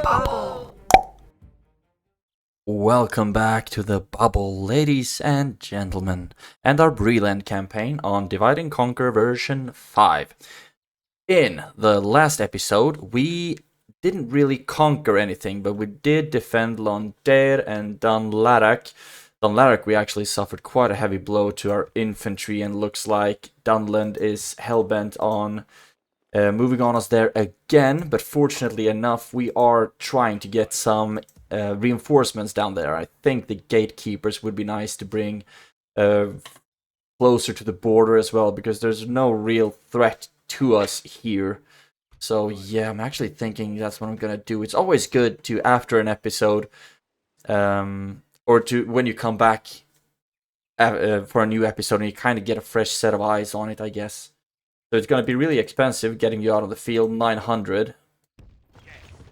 bubble. Welcome back to the bubble, ladies and gentlemen, and our Breeland campaign on Divide and Conquer version 5. In the last episode, we didn't really conquer anything, but we did defend LOND and Dunlarak. Dunlarak, we actually suffered quite a heavy blow to our infantry, and looks like Dunland is hellbent on moving on us there again, but fortunately enough, we are trying to get some reinforcements down there. I think the gatekeepers would be nice to bring closer to the border as well, because there's no real threat to us here. So yeah, I'm actually thinking that's what I'm gonna do. It's always good to, after an episode, or to when you come back for a new episode and you kind of get a fresh set of eyes on it, I guess. So it's going to be really expensive getting you out of the field, 900.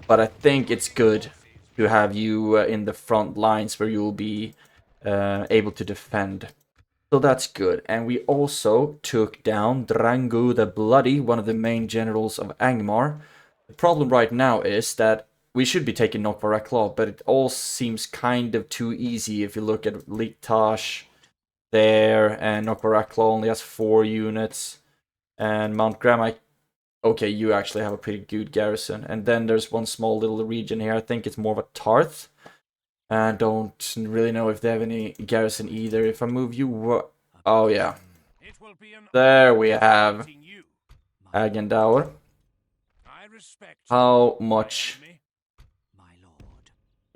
But I think it's good to have you in the front lines where you'll be able to defend. So that's good. And we also took down Drangu the Bloody, one of the main generals of Angmar. The problem right now is that we should be taking Nokvarakla, but it all seems kind of too easy if you look at Liktash there, and Nokvarakla only has 4 units. And Mount Graham, okay, you actually have a pretty good garrison. And then there's one small little region here. I think it's more of a Tarth. I don't really know if they have any garrison either. If I move you... Oh, yeah. There we have Agendaur. How much?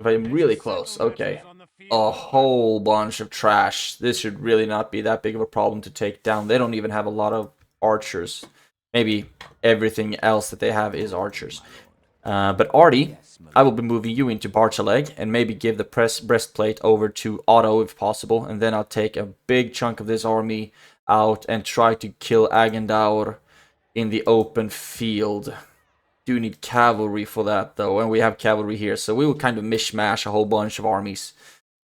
If I'm really close, okay. A whole bunch of trash. This should really not be that big of a problem to take down. They don't even have a lot of archers. Maybe everything else that they have is archers. But Artie, I will be moving you into Barchaleg and maybe give the breastplate over to Otto if possible. And then I'll take a big chunk of this army out and try to kill Agendaur in the open field. Do need cavalry for that though, and we have cavalry here. So we will kind of mishmash a whole bunch of armies,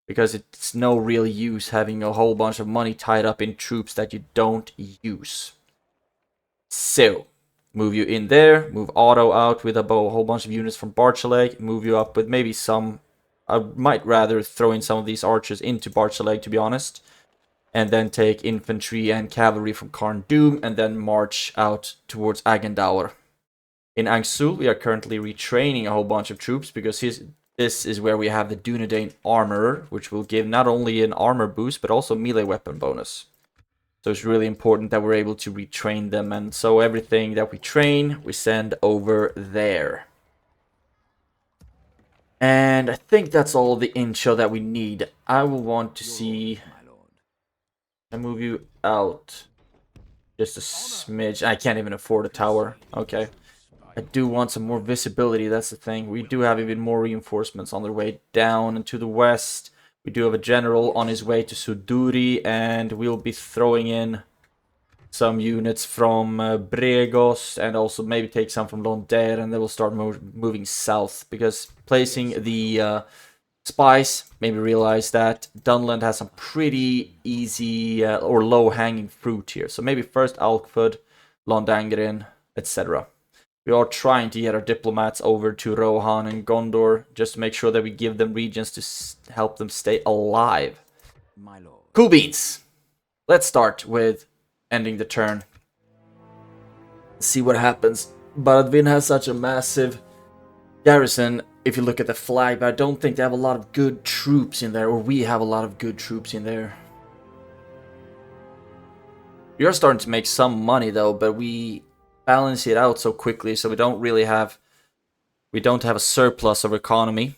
because it's no real use having a whole bunch of money tied up in troops that you don't use. So, move you in there, move Otto out with a whole bunch of units from Barchaleg, move you up with maybe some... I might rather throw in some of these archers into Barchaleg, to be honest. And then take infantry and cavalry from Karn Doom, and then march out towards Agendaur. In Angsul, we are currently retraining a whole bunch of troops, because this is where we have the Dunedain Armorer, which will give not only an armor boost, but also melee weapon bonus. So it's really important that we're able to retrain them, and so everything that we train, we send over there. And I think that's all the intro that we need. I will want to see... I move you out just a smidge. I can't even afford a tower. Okay. I do want some more visibility, that's the thing. We do have even more reinforcements on their way down and to the west. We do have a general on his way to Suduri, and we'll be throwing in some units from Bregos, and also maybe take some from Londer, and then we'll start moving south, because placing the spies made me realize that Dunland has some pretty easy or low-hanging fruit here. So maybe first Alkford, Londangren, etc. We are trying to get our diplomats over to Rohan and Gondor, just to make sure that we give them regions to help them stay alive. Cool beans! Let's start with ending the turn. See what happens. Baradvin has such a massive garrison, if you look at the flag, but I don't think they have a lot of good troops in there, or we have a lot of good troops in there. We are starting to make some money though, but we balance it out so quickly, so we don't have a surplus of economy.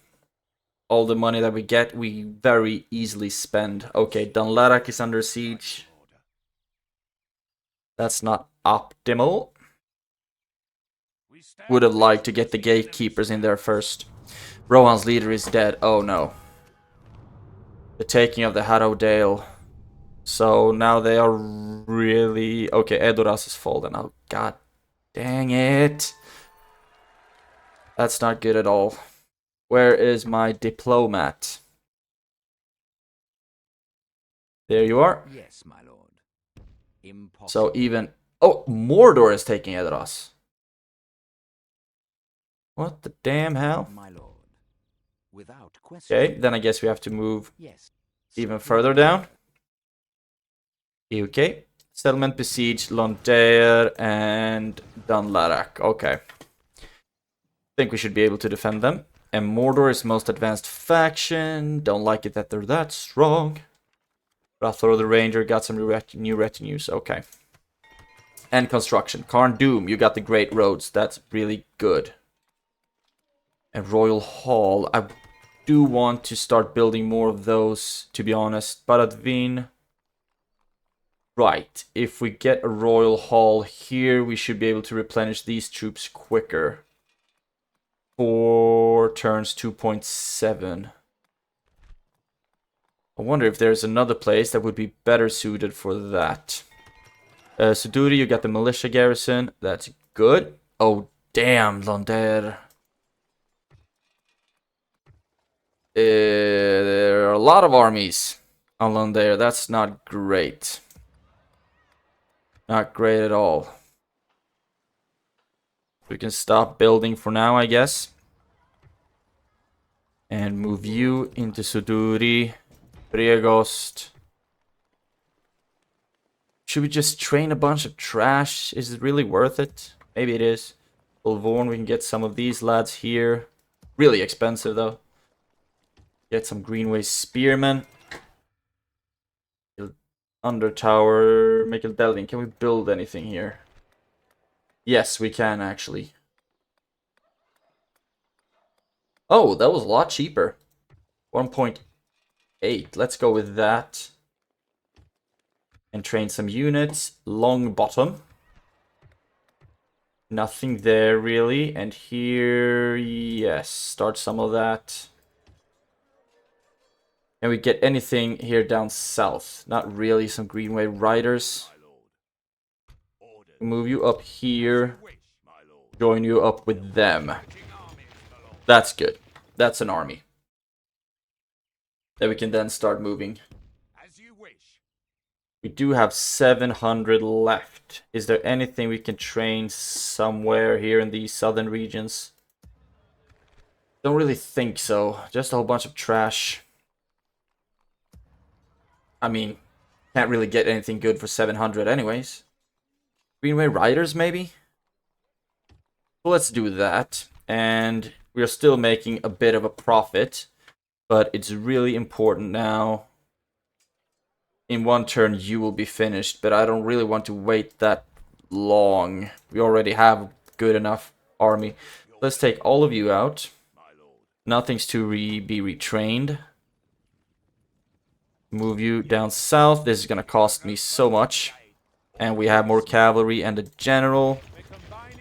All the money that we get, we very easily spend. Okay, Dunlarak is under siege. That's not optimal. Would have liked to get the gatekeepers in there first. Rohan's leader is dead. Oh no. The taking of the Harrowdale. So now they are really... Okay, Edoras is fallen. Oh god. Dang it. That's not good at all. Where is my diplomat? There you are. Yes, my lord. Impossible. So even... Oh, Mordor is taking Edoras. What the damn hell? My lord. Without question. Okay, then I guess we have to move Yes. even further down. Okay. Settlement besieged LOND and Dunlarak. Okay. Think we should be able to defend them. And Mordor is most advanced faction. Don't like it that they're that strong. Rathor the Ranger got some new retinues. Okay. And construction. Karn Doom, you got the great roads. That's really good. And Royal Hall. I do want to start building more of those, to be honest. Baradvin. Right. If we get a Royal Hall here, we should be able to replenish these troops quicker. 4 turns 2.7. I wonder if there's another place that would be better suited for that. Suduri, you got the militia garrison. That's good. Oh, damn, Londer. There are a lot of armies on Londer. That's not great. Not great at all. We can stop building for now, I guess. And move you into Suduri. Briegost. Should we just train a bunch of trash? Is it really worth it? Maybe it is. Ulvorn, we can get some of these lads here. Really expensive though. Get some Greenway Spearmen. Undertower, Mikkeldelvin. Can we build anything here? Yes, we can actually. Oh, that was a lot cheaper. 1.8. Let's go with that. And train some units. Long bottom. Nothing there really. And here, yes, start some of that. And we get anything here down south. Not really. Some Greenway Riders. Move you up here. Join you up with them. That's good. That's an army. That we can then start moving. We do have 700 left. Is there anything we can train somewhere here in these southern regions? Don't really think so. Just a whole bunch of trash. I mean, can't really get anything good for 700 anyways. Greenway Riders, maybe? Well, let's do that. And we're still making a bit of a profit. But it's really important now. In one turn, you will be finished. But I don't really want to wait that long. We already have a good enough army. Let's take all of you out. Nothing's to be retrained. Move you down south. This is going to cost me so much. And we have more cavalry and a general.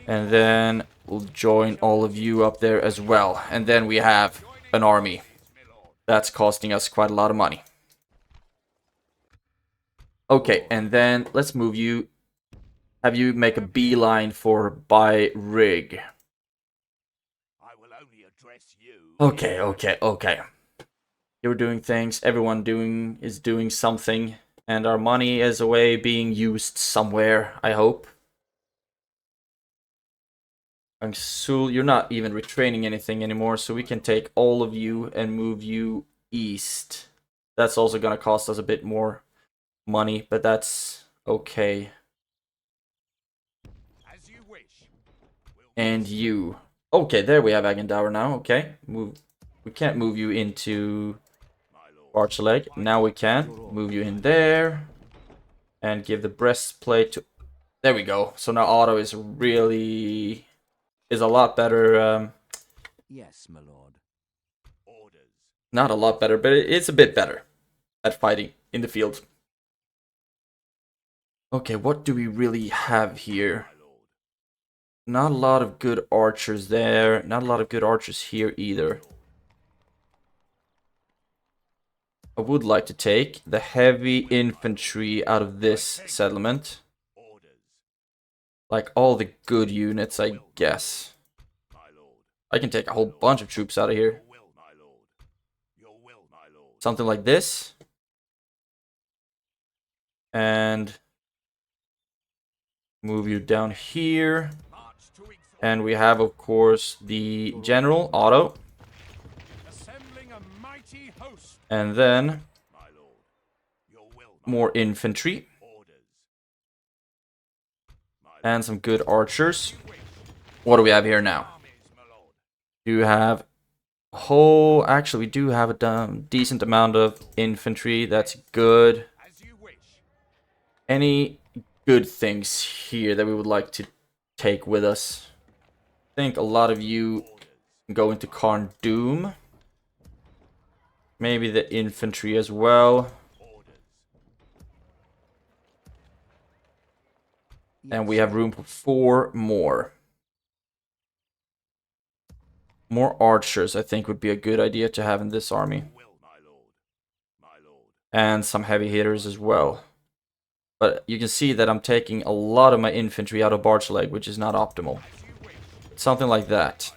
And then we'll join all of you up there as well. And then we have an army. That's costing us quite a lot of money. Okay, and then let's move you. Have you make a beeline for Byrig. Okay. You're doing things. Everyone is doing something. And our money is away being used somewhere, I hope. Angsul, you're not even retraining anything anymore, so we can take all of you and move you east. That's also going to cost us a bit more money, but that's okay. And you. Okay, there we have Agendour now. Okay, move. We can't move you into Archleg. Now we can move you in there and give the breastplate to. There we go. So now Otto is really a lot better. Yes, my lord. Orders. Not a lot better, but it's a bit better at fighting in the field. Okay, what do we really have here? Not a lot of good archers there. Not a lot of good archers here either. I would like to take the heavy infantry out of this settlement. Like all the good units, I guess. I can take a whole bunch of troops out of here. Something like this. And move you down here. And we have, of course, the general, Otto. And then more infantry. And some good archers. What do we have here now? Do have a whole... Actually, we do have a decent amount of infantry. That's good. Any good things here that we would like to take with us? I think a lot of you go into Karn Doom. Maybe the infantry as well. And we have room for 4 more. More archers, I think, would be a good idea to have in this army. And some heavy hitters as well. But you can see that I'm taking a lot of my infantry out of Barchleg, which is not optimal. Something like that.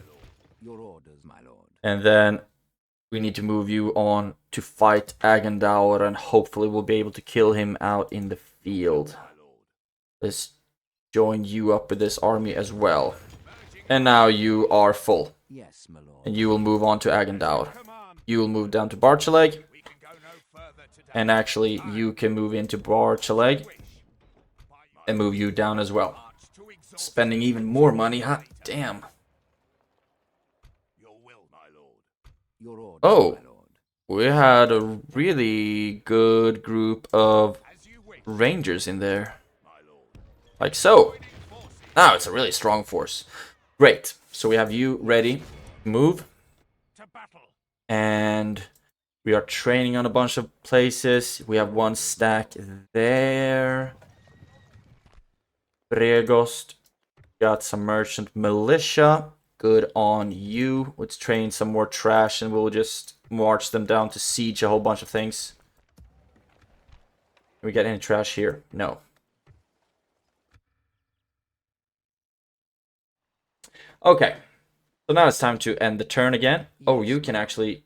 Your orders, my lord. And then we need to move you on to fight Agendaur, and hopefully we'll be able to kill him out in the field. Let's join you up with this army as well. And now you are full. Yes, my lord. And you will move on to Agendaur. You will move down to Barchaleg. And actually, you can move into Barchaleg. And move you down as well. Spending even more money, huh? Damn. Your orders, Oh, my lord. we had a really good group of rangers in there. Like so. Now it's a really strong force. Great. So we have you ready. Move. And we are training on a bunch of places. We have 1 stack there. Bregost. Got some merchant militia. Good on you. Let's train some more trash and we'll just march them down to siege a whole bunch of things. Can we get any trash here? No. Okay. So now it's time to end the turn again. Oh, you can actually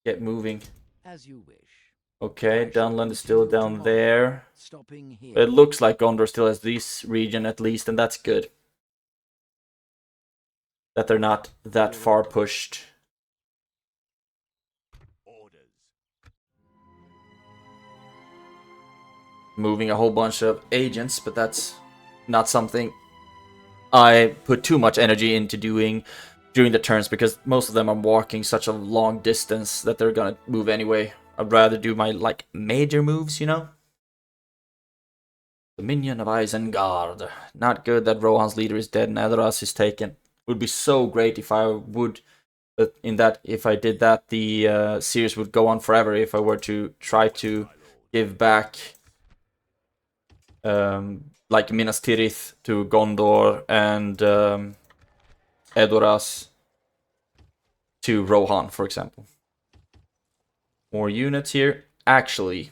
get moving. As you wish. Okay, Dunland is still down there. Stopping here. It looks like Gondor still has this region at least, and that's good. That they're not that far pushed. Moving a whole bunch of agents, but that's not something I put too much energy into doing during the turns, because most of them are walking such a long distance that they're gonna move anyway. I'd rather do my, like, major moves, you know? Dominion of Isengard. Not good that Rohan's leader is dead and Edoras is taken. Would be so great if I would, if I did that, the series would go on forever if I were to try to give back, like Minas Tirith to Gondor and Edoras to Rohan, for example. More units here. Actually,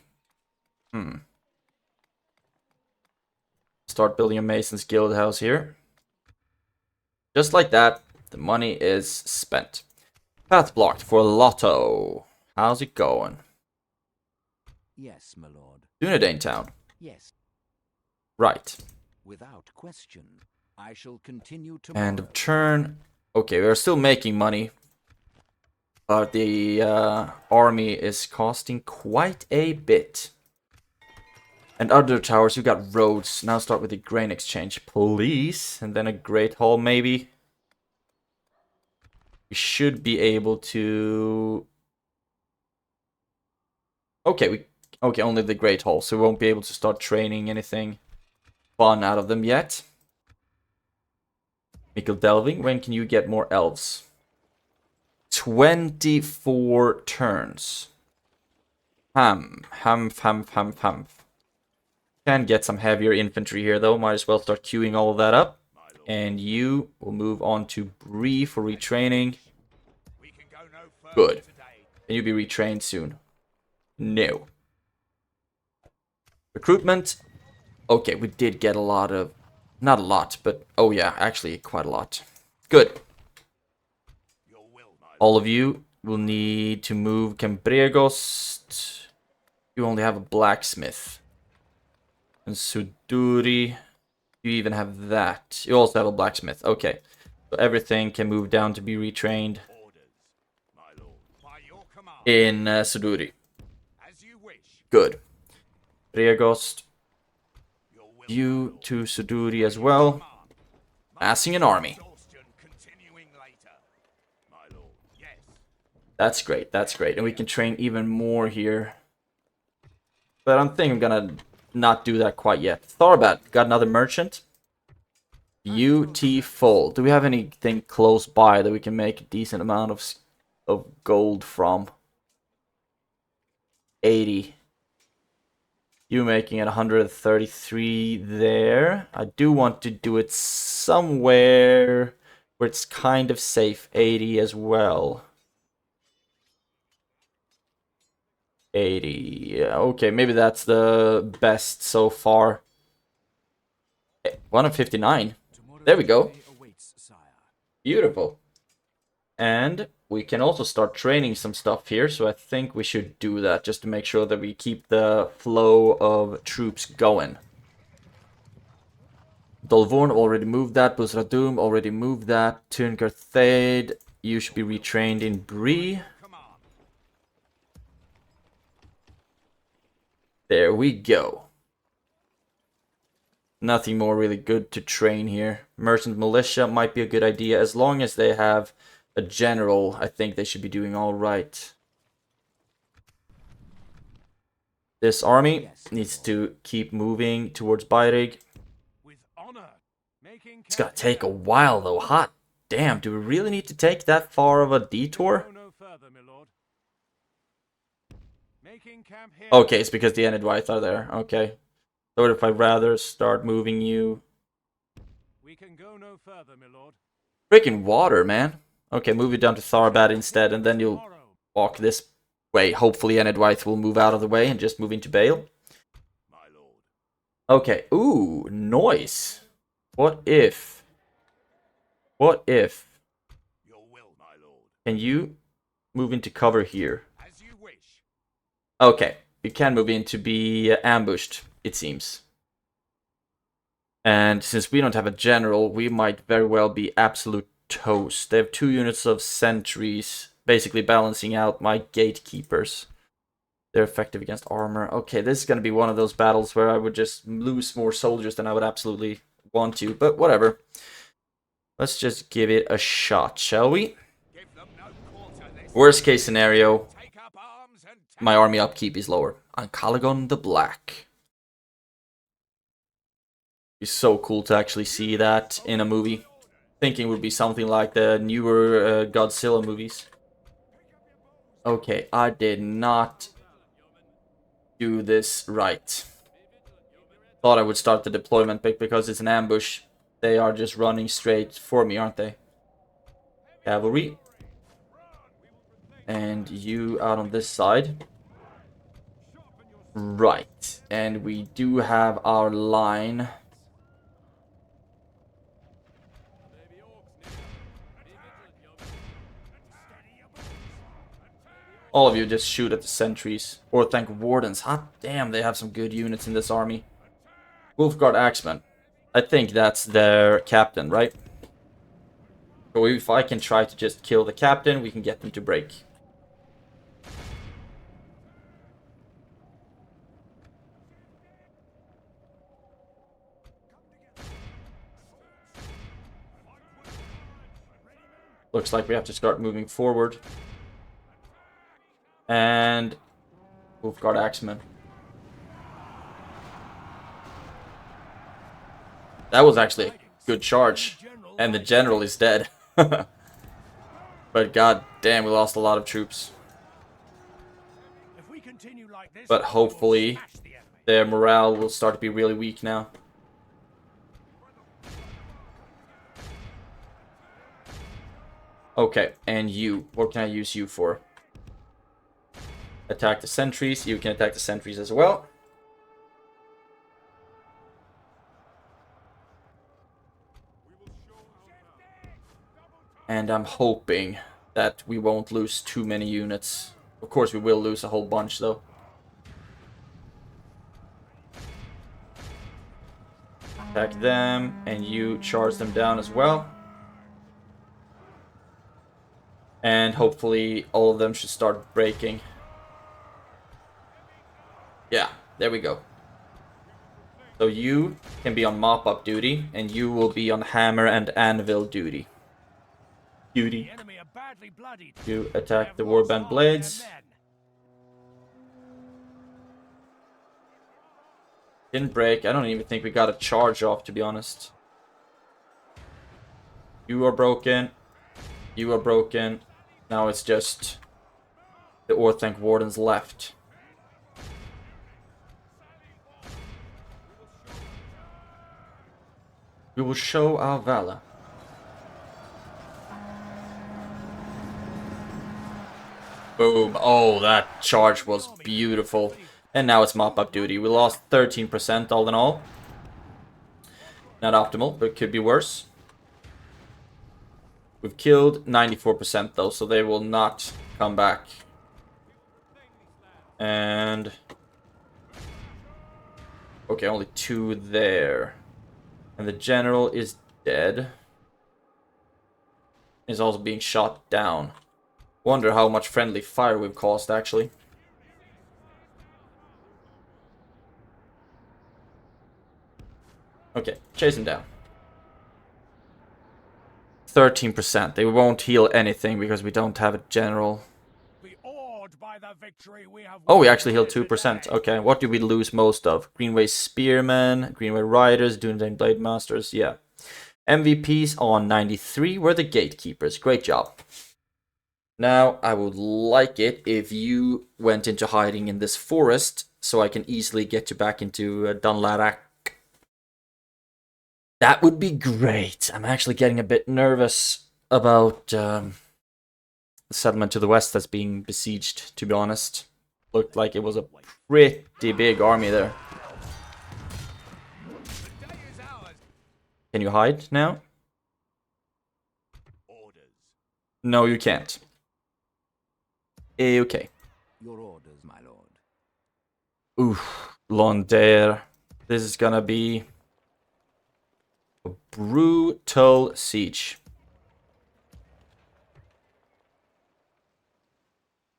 start building a Mason's Guild house here. Just like that, the money is spent. Path blocked for Lotto. How's it going? Yes, my lord. Dunedain town. Yes. Right. Without question. I shall continue tomorrow. End of turn. Okay, we are still making money. But the army is costing quite a bit. And other towers, you got roads. Now start with the grain exchange, please. And then a great hall, maybe. We should be able to... Okay, only the great hall. So we won't be able to start training anything fun out of them yet. Mikkel Delving, when can you get more elves? 24 turns. Humph. Can get some heavier infantry here though. Might as well start queuing all of that up. And you will move on to Bree for retraining. Good. Can you be retrained soon? No. Recruitment. Okay, we did get a lot of... Not a lot, but... Oh yeah, actually quite a lot. Good. All of you will need to move Cambregost. You only have a blacksmith. And Suduri. You even have that. You also have a blacksmith. Okay. So everything can move down to be retrained Orders, my lord. By your command. in Suduri. As you wish. Good. Reagost, Your will, my you lord. to Suduri as well. Command. Massing an army. Exhaustion continuing later. My lord. Yes. That's great, that's great. And we can train even more here. But I'm thinking I'm gonna not do that quite yet. Thorbat, got another merchant. Beautiful. Do we have anything close by that we can make a decent amount of gold from? 80. You making it 133 there. I do want to do it somewhere where it's kind of safe. 80 as well. 80. Yeah, okay, maybe that's the best so far. 159. There we go. Beautiful. And we can also start training some stuff here, so I think we should do that just to make sure that we keep the flow of troops going. Dolvorn already moved that, Busradum already moved that, Turngarthade, you should be retrained in Bree. There we go. Nothing more really good to train here. Merchant Militia might be a good idea. As long as they have a general, I think they should be doing alright. This army needs to keep moving towards Beirig. It's gonna take a while though. Hot damn, do we really need to take that far of a detour? Okay, it's because the Enedwyth are there. Okay. So what if I rather start moving you? We can go no further, my lord. Freaking water, man. Okay, move it down to Tharbad instead, and then you'll walk this way. Hopefully Enedwyth will move out of the way and just move into Bale. My lord. Okay, ooh, noise. What if? What if? Your will, my lord. Can you move into cover here? As you wish. Okay, you can move in to be ambushed, it seems. And since we don't have a general, we might very well be absolute toast. They have 2 units of sentries, basically balancing out my gatekeepers. They're effective against armor. Okay, this is going to be one of those battles where I would just lose more soldiers than I would absolutely want to, but whatever. Let's just give it a shot, shall we? Worst case scenario, my army upkeep is lower. On Calagon the Black. It's so cool to actually see that in a movie. Thinking it would be something like the newer Godzilla movies. Okay, I did not do this right. Thought I would start the deployment, but because it's an ambush, they are just running straight for me, aren't they? Cavalry. And you out on this side. Right, and we do have our line. All of you just shoot at the sentries. Or thank wardens. Hot damn, they have some good units in this army. Wolfguard Axeman. I think that's their captain, right? So if I can try to just kill the captain, we can get them to break. Looks like we have to start moving forward. And Wolfguard Axeman. That was actually a good charge. And the general is dead. But god damn, we lost a lot of troops. But hopefully their morale will start to be really weak now. Okay, and you. What can I use you for? Attack the sentries. You can attack the sentries as well. And I'm hoping that we won't lose too many units. Of course we will lose a whole bunch though. Attack them, and you charge them down as well. And hopefully all of them should start breaking. Yeah, there we go. So you can be on mop-up duty, and you will be on hammer and anvil duty. The enemy are badly bloodied. You They attack have the lost warband half blades. their men. Didn't break. I don't even think we got a charge off, to be honest. You are broken. You are broken. Now it's just the Orthanc Wardens left. We will show our valor. Boom. Oh, that charge was beautiful. And now it's mop-up duty. We lost 13% all in all. Not optimal, but could be worse. We've killed 94% though, so they will not come back. And... okay, only 2 there. And the general is dead. Is also being shot down. Wonder how much friendly fire we've caused, actually. Okay, chase him down. 13%. They won't heal anything because we don't have a general. Be awed by the victory we have Oh, we won actually healed 2%. today. Okay, what did we lose most of? Greenway Spearmen, Greenway Riders, Doomsday Blade Masters, yeah. MVPs on 93 were the Gatekeepers. Great job. Now, I would like it if you went into hiding in this forest so I can easily get you back into Dunlarak. That would be great. I'm actually getting a bit nervous about the settlement to the west that's being besieged, to be honest. Looked like it was a pretty big army there. The day is ours. Can you hide now? Orders. No, you can't. Okay. Your orders, my lord. Oof. LOND DAER. This is gonna be a brutal siege.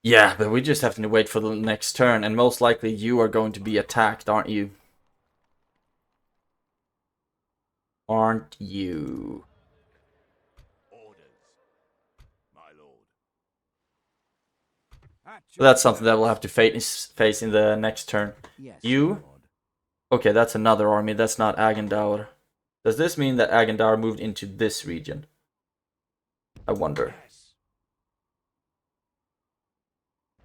Yeah, but we just have to wait for the next turn, and most likely you are going to be attacked, aren't you? Aren't you? Orders, my lord. So that's something that we'll have to face in the next turn. Yes, You? my lord. Okay, that's another army. That's not Agendaur. Does this mean that Agendaur moved into this region? I wonder. Yes.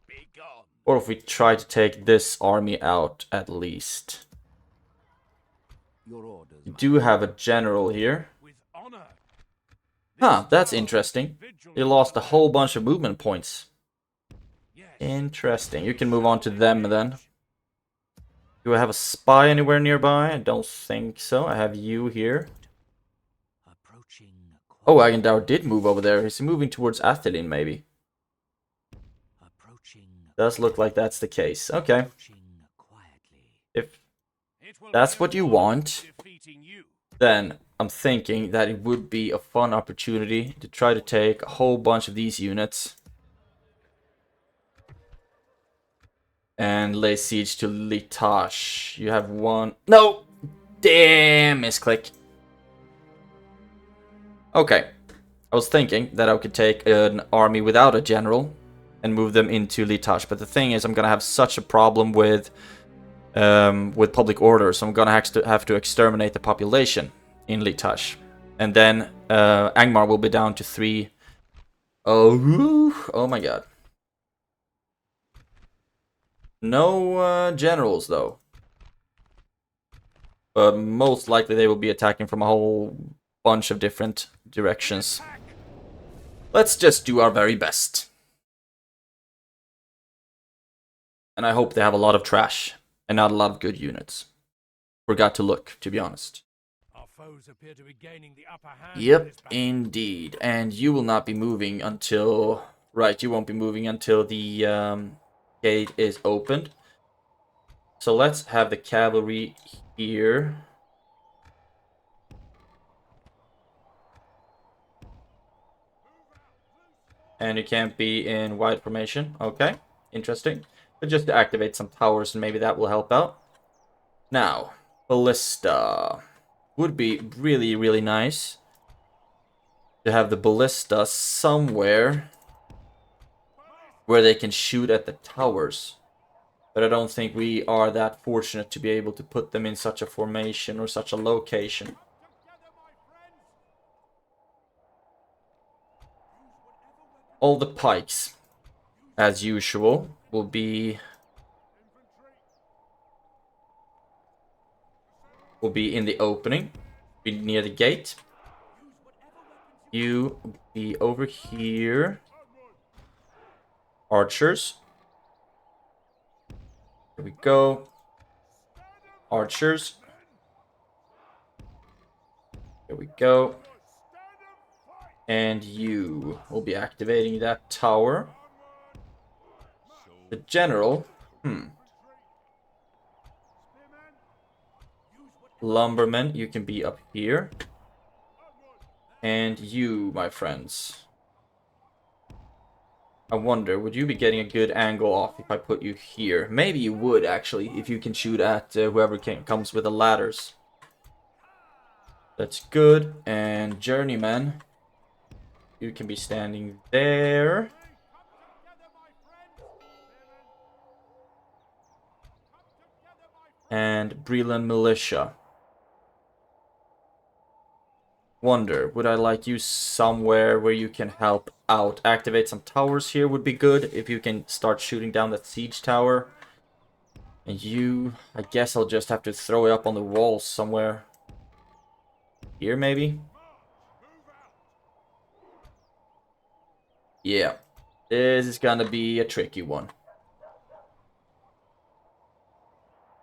Be gone. Or if we try to take this army out at least. Your orders, We my do have a general here. With honor. Huh, that's interesting. They lost a whole bunch of movement points. Yes. Interesting. You can move on to them then. Do I have a spy anywhere nearby? I don't think so. I have you here. Approaching. Oh, Agendaur did move over there. Is he moving towards Athelin, maybe? Approaching. Does look like that's the case. Okay. Approaching quietly. If It will that's be what you an want, honor defeating you. then I'm thinking that it would be a fun opportunity to try to take a whole bunch of these units and lay siege to Litash. You have one. No! Damn, misclick. Okay. I was thinking that I could take an army without a general and move them into Litash, but the thing is I'm gonna have such a problem with public order, so I'm gonna have to exterminate the population in Litash. And then Angmar will be down to 3. Oh my god. No generals, though. But most likely they will be attacking from a whole bunch of different directions. Let's just do our very best. And I hope they have a lot of trash and not a lot of good units. Forgot to look, to be honest. Our foes appear to be gaining the upper hand. in Yep, this battle. indeed. And you will not be moving until... Right, you won't be moving until the gate is opened. So let's have the cavalry here. And you can't be in wide formation. Okay, interesting. But just to activate some towers and maybe that will help out. Now, ballista. Would be really, really nice to have the ballista somewhere where they can shoot at the towers. But I don't think we are that fortunate to be able to put them in such a formation or such a location. All the pikes, as usual, will be in the opening, be near the gate. You be over here. Archers. Here we go. Archers. Here we go. And you will be activating that tower. The general. Lumberman, you can be up here. And you, my friends. I wonder, would you be getting a good angle off if I put you here? Maybe you would, actually, if you can shoot at whoever comes with the ladders. That's good. And Journeyman, you can be standing there. And Breeland Militia. Wonder, would I like you somewhere where you can help out? Activate some towers here would be good if you can start shooting down that siege tower. And you, I guess I'll just have to throw it up on the wall somewhere. Here maybe? Yeah, this is gonna be a tricky one.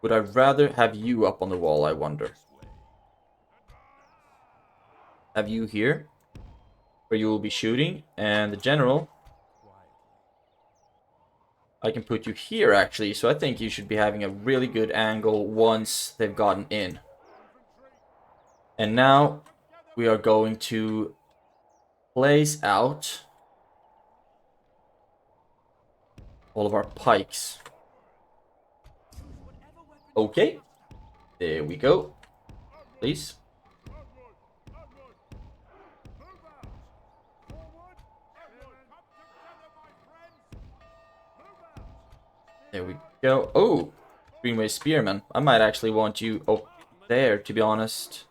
Would I rather have you up on the wall, I wonder? Have you here, where you will be shooting, and the general, I can put you here actually, so I think you should be having a really good angle once they've gotten in. And now we are going to place out all of our pikes. Okay, there we go. Please. There we go. Oh, Greenway Spearman. I might actually want you up there, to be honest.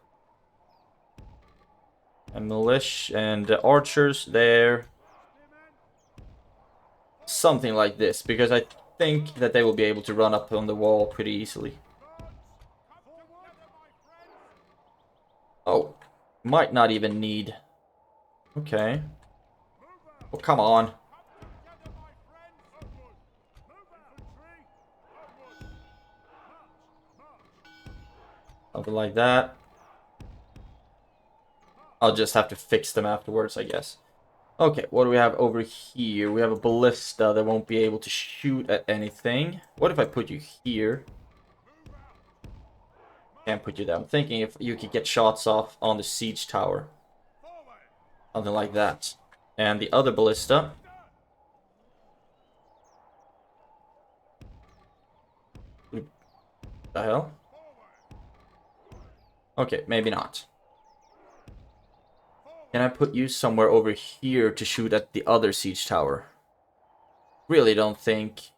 And militia and archers there. Something like this, because I think that they will be able to run up on the wall pretty easily. Oh, might not even need... Okay. Oh, come on. Something like that. I'll just have to fix them afterwards, I guess. Okay, what do we have over here? We have a ballista that won't be able to shoot at anything. What if I put you here? Can't put you there. I'm thinking if you could get shots off on the siege tower. Something like that. And the other ballista. What the hell? Okay, maybe not. Can I put you somewhere over here to shoot at the other siege tower? Really don't think...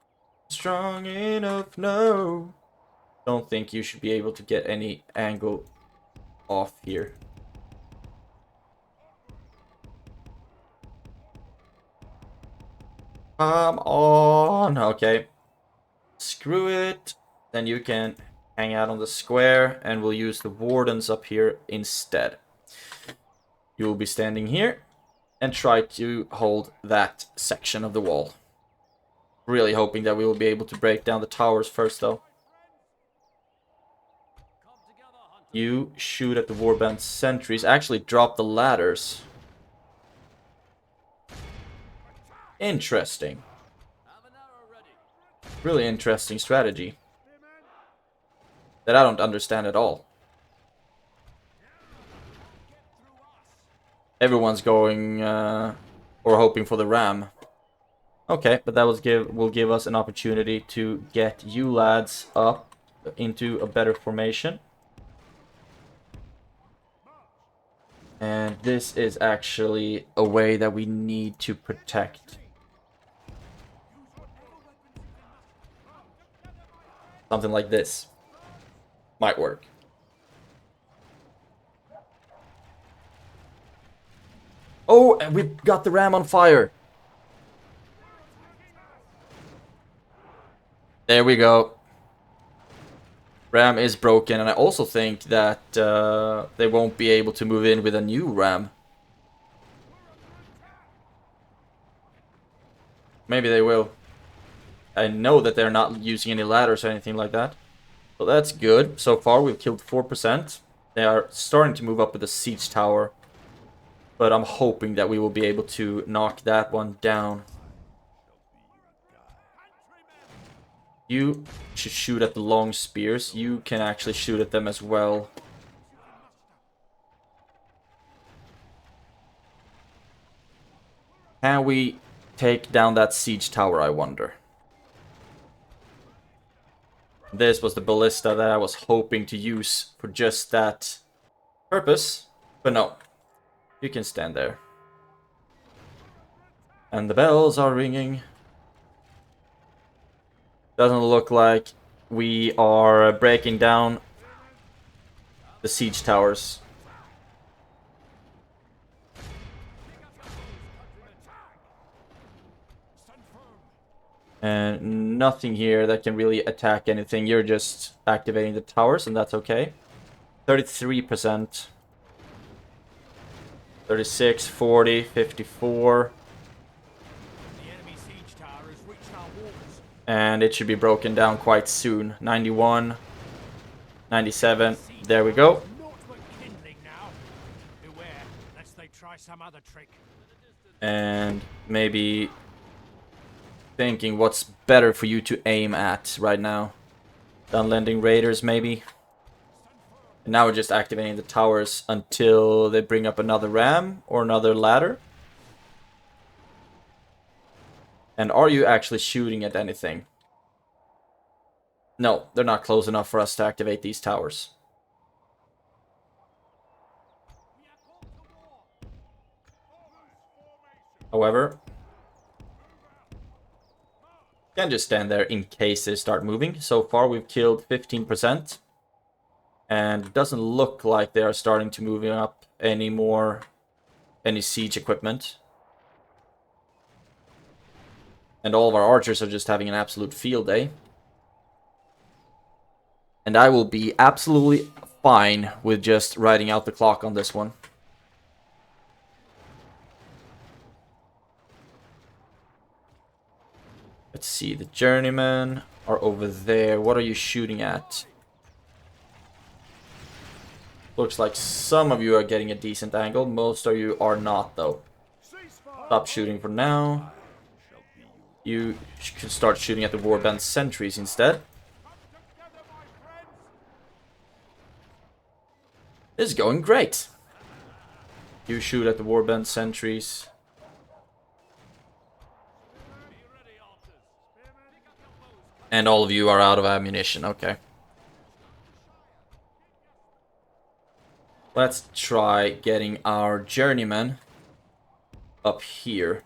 Strong enough, no. Don't think you should be able to get any angle off here. Come on. Okay. Screw it. Then you can hang out on the square and we'll use the wardens up here instead. You will be standing here and try to hold that section of the wall. Really hoping that we will be able to break down the towers first though. You shoot at the warband sentries. Actually drop the ladders. Interesting. Really interesting strategy. That I don't understand at all. Everyone's going Or hoping for the ram. Okay, but that will give us an opportunity to get you lads up into a better formation. And this is actually a way that we need to protect. Something like this might work. Oh, and we got the ram on fire. There we go. Ram is broken, and I also think that they won't be able to move in with a new ram. Maybe they will. I know that they're not using any ladders or anything like that. So that's good. So far we've killed 4%. They are starting to move up with the siege tower. But I'm hoping that we will be able to knock that one down. You should shoot at the long spears. You can actually shoot at them as well. Can we take down that siege tower, I wonder? This was the ballista that I was hoping to use for just that purpose. But no. You can stand there. And the bells are ringing. Doesn't look like we are breaking down the siege towers. And nothing here that can really attack anything. You're just activating the towers, and that's okay. 33%. 36, 40, 54. The enemy siege tower has reached our walls. And it should be broken down quite soon. 91, 97. There we go. Naught but kindling now. Beware, lest they try some other trick. And maybe thinking what's better for you to aim at right now. Unlending raiders, maybe. And now we're just activating the towers until they bring up another ram or another ladder. And are you actually shooting at anything? No, they're not close enough for us to activate these towers. However, can just stand there in case they start moving. So far we've killed 15%. And it doesn't look like they are starting to move up any siege equipment. And all of our archers are just having an absolute field day. And I will be absolutely fine with just riding out the clock on this one. Let's see, the journeymen are over there. What are you shooting at? Looks like some of you are getting a decent angle. Most of you are not, though. Stop shooting for now. You can start shooting at the warband sentries instead. This is going great. You shoot at the warband sentries. And all of you are out of ammunition. Okay. Let's try getting our journeyman up here.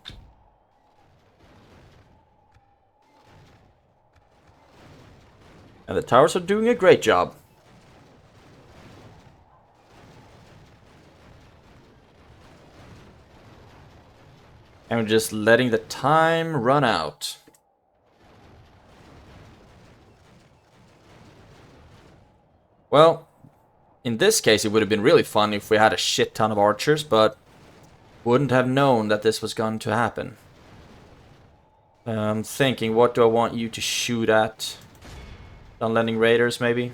And the towers are doing a great job. And we're just letting the time run out. Well, in this case it would have been really fun if we had a shit ton of archers, but wouldn't have known that this was going to happen. I'm thinking, what do I want you to shoot at? Unlending raiders, maybe?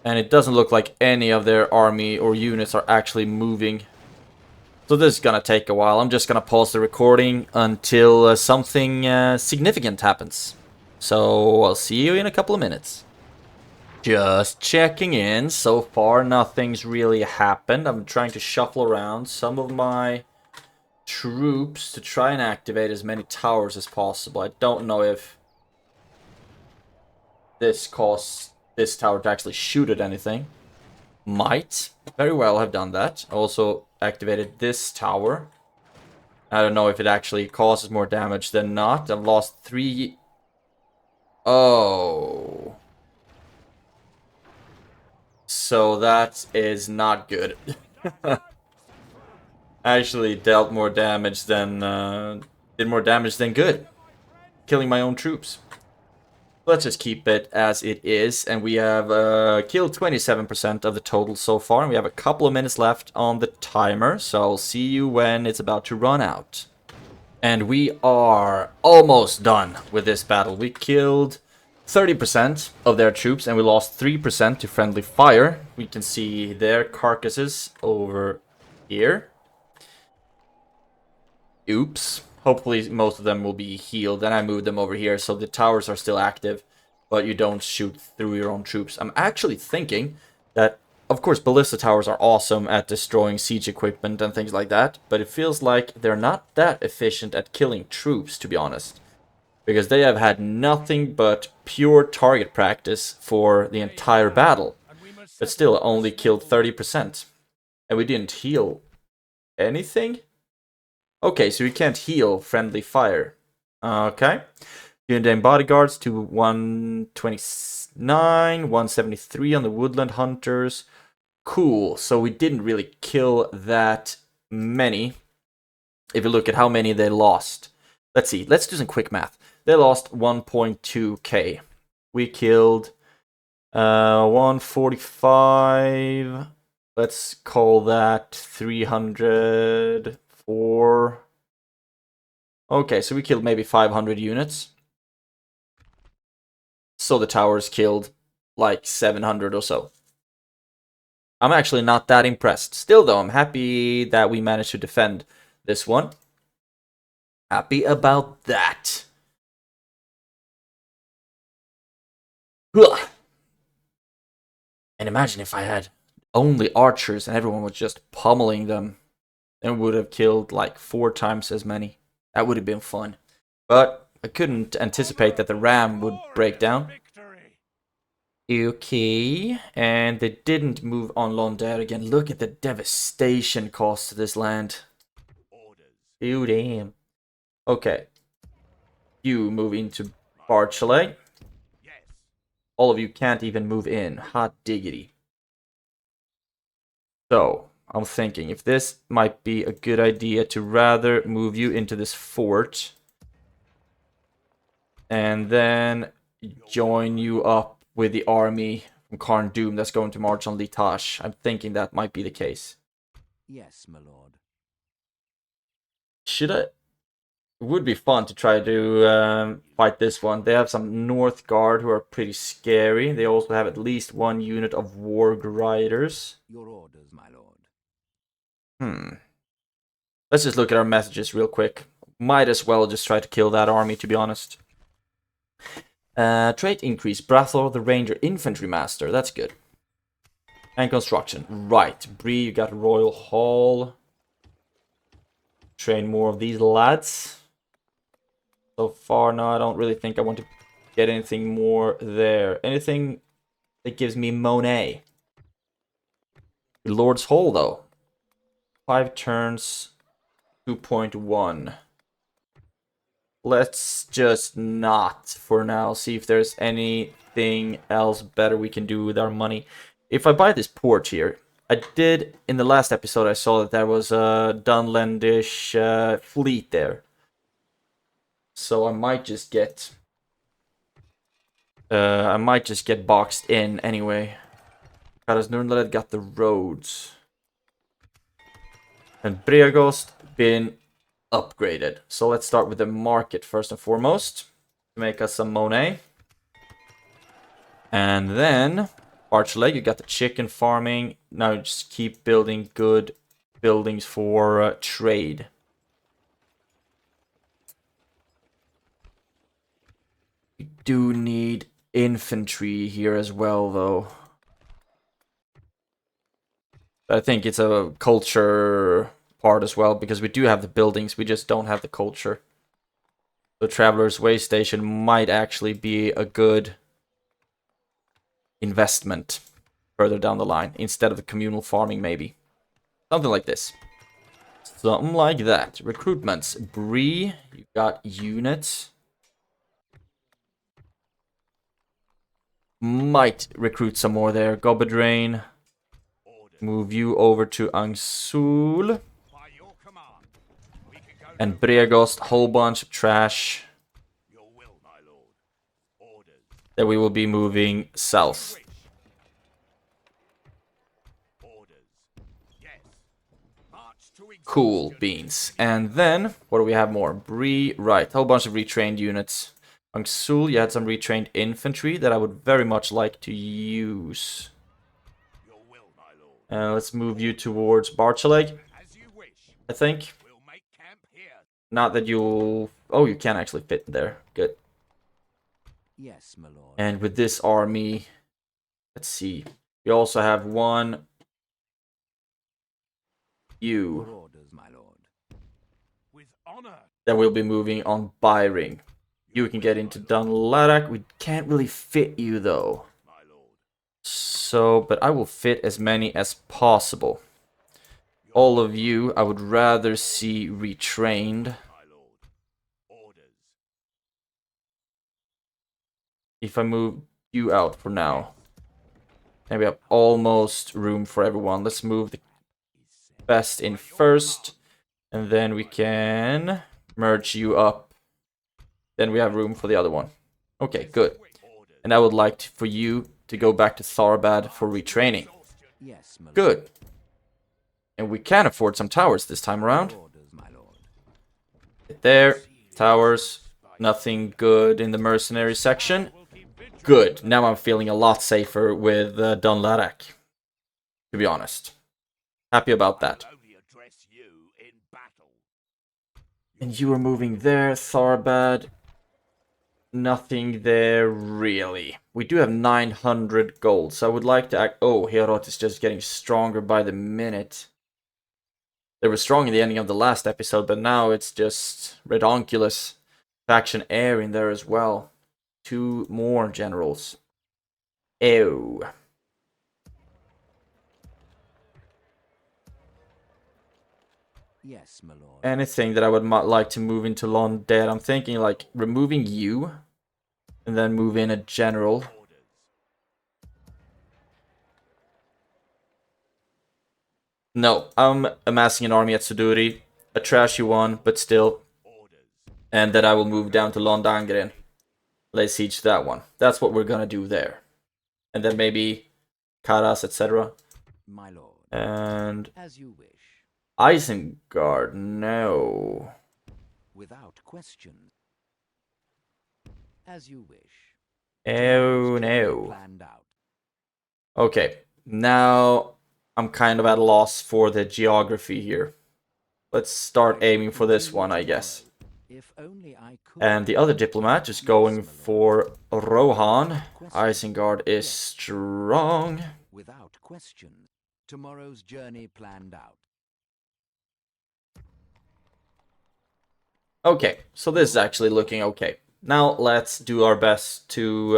And it doesn't look like any of their army or units are actually moving. So this is gonna take a while. I'm just gonna pause the recording until something significant happens. So I'll see you in a couple of minutes. Just checking in. So far, nothing's really happened. I'm trying to shuffle around some of my troops to try and activate as many towers as possible. I don't know if this caused this tower to actually shoot at anything. Might very well have done that. Also activated this tower. I don't know if it actually causes more damage than not. I've lost 3... Oh... So that is not good. Actually dealt more damage than did more damage than good, killing my own troops. Let's just keep it as it is, and we have killed 27% of the total so far, and we have a couple of minutes left on the timer, so I'll see you when it's about to run out. And we are almost done with this battle. We killed 30% of their troops, and we lost 3% to friendly fire. We can see their carcasses over here. Oops. Hopefully most of them will be healed, and I moved them over here, so the towers are still active, but you don't shoot through your own troops. I'm actually thinking that, of course, ballista towers are awesome at destroying siege equipment and things like that, but it feels like they're not that efficient at killing troops, to be honest. Because they have had nothing but pure target practice for the entire battle. But still only killed 30%. And we didn't heal anything? Okay, so we can't heal friendly fire. Okay. Unit bodyguards to 129, 173 on the woodland hunters. Cool, so we didn't really kill that many. If you look at how many they lost. Let's see, let's do some quick math. They lost 1.2k. We killed 145. Let's call that 304. Okay, so we killed maybe 500 units. So the towers killed like 700 or so. I'm actually not that impressed. Still though, I'm happy that we managed to defend this one. Happy about that. And imagine if I had only archers and everyone was just pummeling them. Then we would have killed like 4 times as many. That would have been fun. But I couldn't anticipate that the ram would break down. Okay, and they didn't move on LOND again. Look at the devastation cost to this land. Ew, damn. Okay. You move into Barchelay. All of you can't even move in. Hot diggity. So, I'm thinking if this might be a good idea to rather move you into this fort. And then join you up with the army from Karn Doom that's going to march on Litash. I'm thinking that might be the case. Yes, my lord. Should I? It would be fun to try to fight this one. They have some North Guard who are pretty scary. They also have at least 1 unit of Warg Riders. Your orders, my lord. Let's just look at our messages real quick. Might as well just try to kill that army, to be honest. Trait increase. Brathor the Ranger Infantry Master. That's good. And construction. Right. Bree, you got Royal Hall. Train more of these lads. So far, no, I don't really think I want to get anything more there. Anything that gives me Monet. Lord's Hall, though. 5 turns, 2.1. Let's just not, for now, see if there's anything else better we can do with our money. If I buy this port here, I did, in the last episode, I saw that there was a Dunlandish fleet there. So I might just get boxed in anyway. Because Nurnled got the roads. And Breagost been upgraded. So let's start with the market first and foremost. To make us some Monet. And then Archleg, you got the chicken farming. Now just keep building good buildings for trade. We do need infantry here as well, though. I think it's a culture part as well, because we do have the buildings, we just don't have the culture. The Traveler's Way Station might actually be a good investment further down the line, instead of the communal farming, maybe. Something like this. Something like that. Recruitments. Bree, you got units. Might recruit some more there. Gobedrain. Move you over to Angsul. By your command, we can go And Bregost, whole bunch of trash your will, my lord. Orders. that we will be moving south. Orders. Yes. March to Cool exhaustion. beans. And then, what do we have more? Bree, right, whole bunch of retrained units. Angsul, you had some retrained infantry that I would very much like to use. Your will, my lord. Let's move you towards Barchaleg, As you wish. I think. We'll make camp here. Not that you'll... Oh, you can actually fit there. Good. Yes, my lord. And with this army, let's see. We also have one... Your You orders, my lord. With honor. that will be moving on Byring. You can get into Dunladak. We can't really fit you though. My lord. So, but I will fit as many as possible. All of you, I would rather see retrained. My lord. Orders. If I move you out for now. And we have almost room for everyone. Let's move the best in first. And then we can merge you up. Then we have room for the other one. Okay, good. Orders. And I would like for you to go back to Tharbad for retraining. Yes, my lord. Good. And we can afford some towers this time around. Your orders, my lord. There, towers. Nothing good in the mercenary section. Good. Now I'm feeling a lot safer with Dunladak. To be honest. Happy about that. I'll only address you in battle. And you are moving there, Tharbad. Nothing there, really. We do have 900 gold, so I would like to act... Oh, Herot is just getting stronger by the minute. They were strong in the ending of the last episode, but now it's just redonkulous. Faction Air in there as well. 2 more generals. Ew. Yes, my lord. Anything that I would like to move into LOND dead. I'm thinking like removing you. And then move in a general. No, I'm amassing an army at Suduri. A trashy one, but still. And then I will move down to Londangren. Lay siege to that one. That's what we're gonna do there. And then maybe Karas, etc. My lord. And As you wish. Isengard, no. Without question. As you wish. Oh Tomorrow's journey no. Planned out. Okay, now I'm kind of at a loss for the geography here. Let's start aiming for this one, I guess. If only I could. And the other diplomat is going for Rohan. Isengard is strong. Without question. Tomorrow's journey planned out. Okay, so this is actually looking okay. Now let's do our best to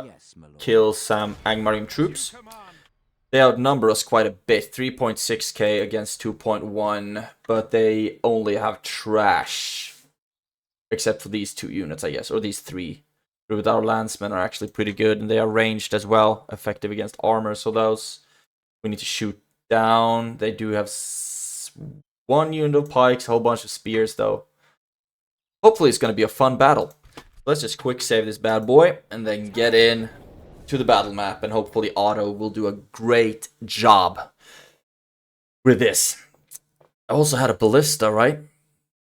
Yes, my lord. kill some Angmarim troops. Command. They outnumber us quite a bit, 3.6k against 2.1, but they only have trash. Except for these 2 units, I guess, or these 3. But our landsmen are actually pretty good, and they are ranged as well, effective against armor, so those we need to shoot down. They do have 1 unit of pikes, a whole bunch of spears, though. Hopefully it's going to be a fun battle. Let's just quick save this bad boy, and then get in to the battle map, and hopefully Otto will do a great job with this. I also had a ballista, right?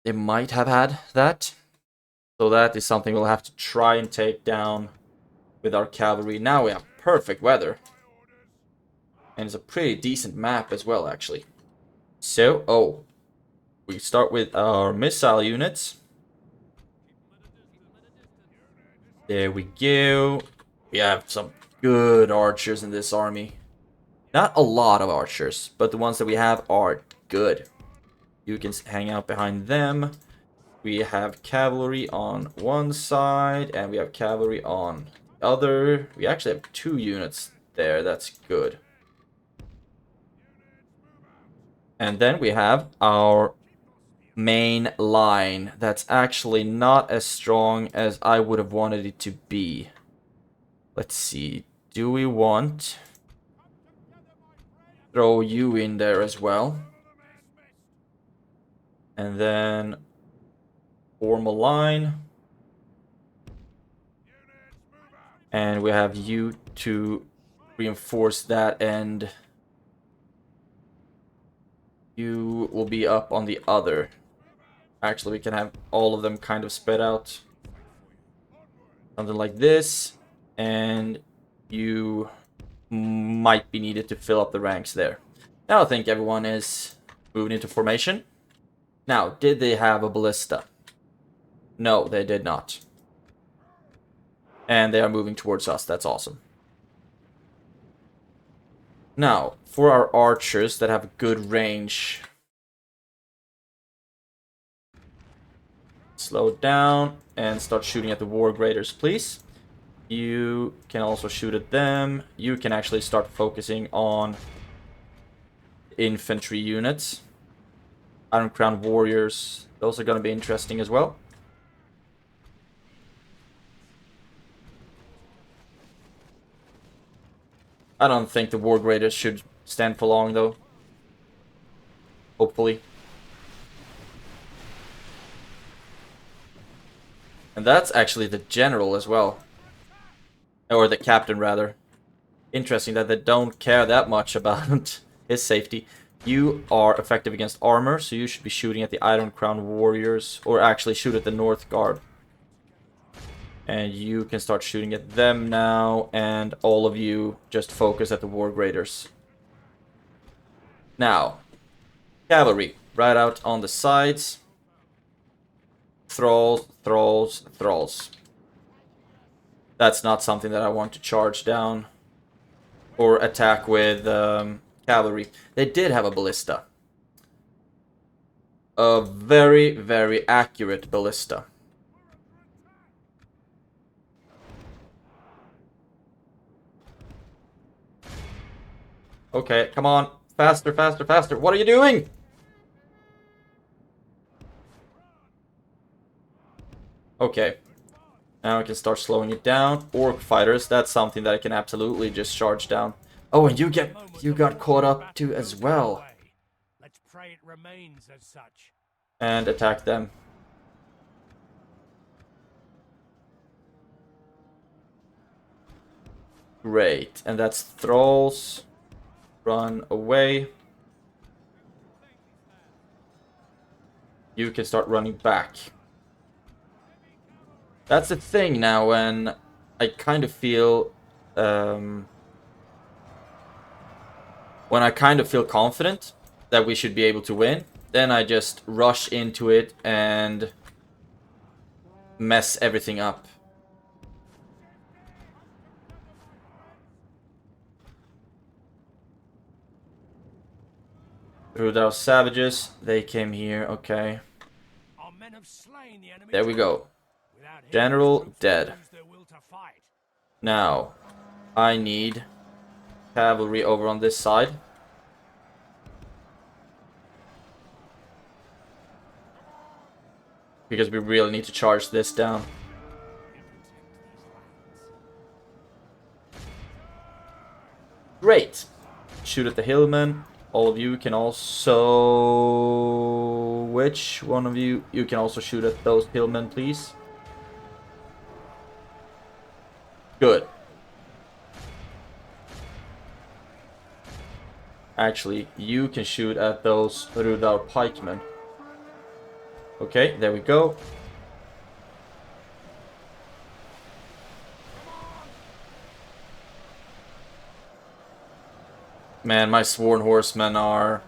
They might have had that. So that is something we'll have to try and take down with our cavalry. Now we have perfect weather. And it's a pretty decent map as well, actually. So, oh. We start with our missile units. There we go. We have some good archers in this army. Not a lot of archers, but the ones that we have are good. You can hang out behind them. We have cavalry on one side, and we have cavalry on the other. We actually have 2 units there. That's good. And then we have our main line that's actually not as strong as I would have wanted it to be. Let's see. Do we want throw you in there as well? And then form a line. And we have you to reinforce that end. You will be up on the other. Actually, we can have all of them kind of spread out. Something like this. And you might be needed to fill up the ranks there. Now I think everyone is moving into formation. Now, did they have a ballista? No, they did not. And they are moving towards us. That's awesome. Now, for our archers that have good range. Slow down and start shooting at the war graders, please. You can also shoot at them. You can actually start focusing on infantry units. Iron Crown warriors. Those are going to be interesting as well. I don't think the war graders should stand for long, though. Hopefully. And that's actually the general as well. Or the captain, rather. Interesting that they don't care that much about his safety. You are effective against armor, so you should be shooting at the Iron Crown warriors. Or actually shoot at the North Guard. And you can start shooting at them now. And all of you just focus at the war graders. Now, cavalry. Right out on the sides. Thralls, thralls, thralls. That's not something that I want to charge down or attack with cavalry. They did have a ballista. A very, very accurate ballista. Okay, come on. Faster, faster, faster. What are you doing? Okay. Now I can start slowing it down. Orc fighters, that's something that I can absolutely just charge down. Oh, and you got caught up too as well. Let's pray it remains as such. And attack them. Great. And that's thralls. Run away. You can start running back. That's the thing now when I kind of feel when I kind of feel confident that we should be able to win, then I just rush into it and mess everything up. Through those savages, they came here, okay. Our men have slain the enemy. There we go. Without him, General troops dead. lose their will to fight. Now, I need cavalry over on this side. Because we really need to charge this down. Great! Shoot at the hillmen. All of you can also... Which one of you? You can also shoot at those hillmen, please. Good. Actually, you can shoot at those Rudar pikemen. Okay, there we go. Man, my sworn horsemen are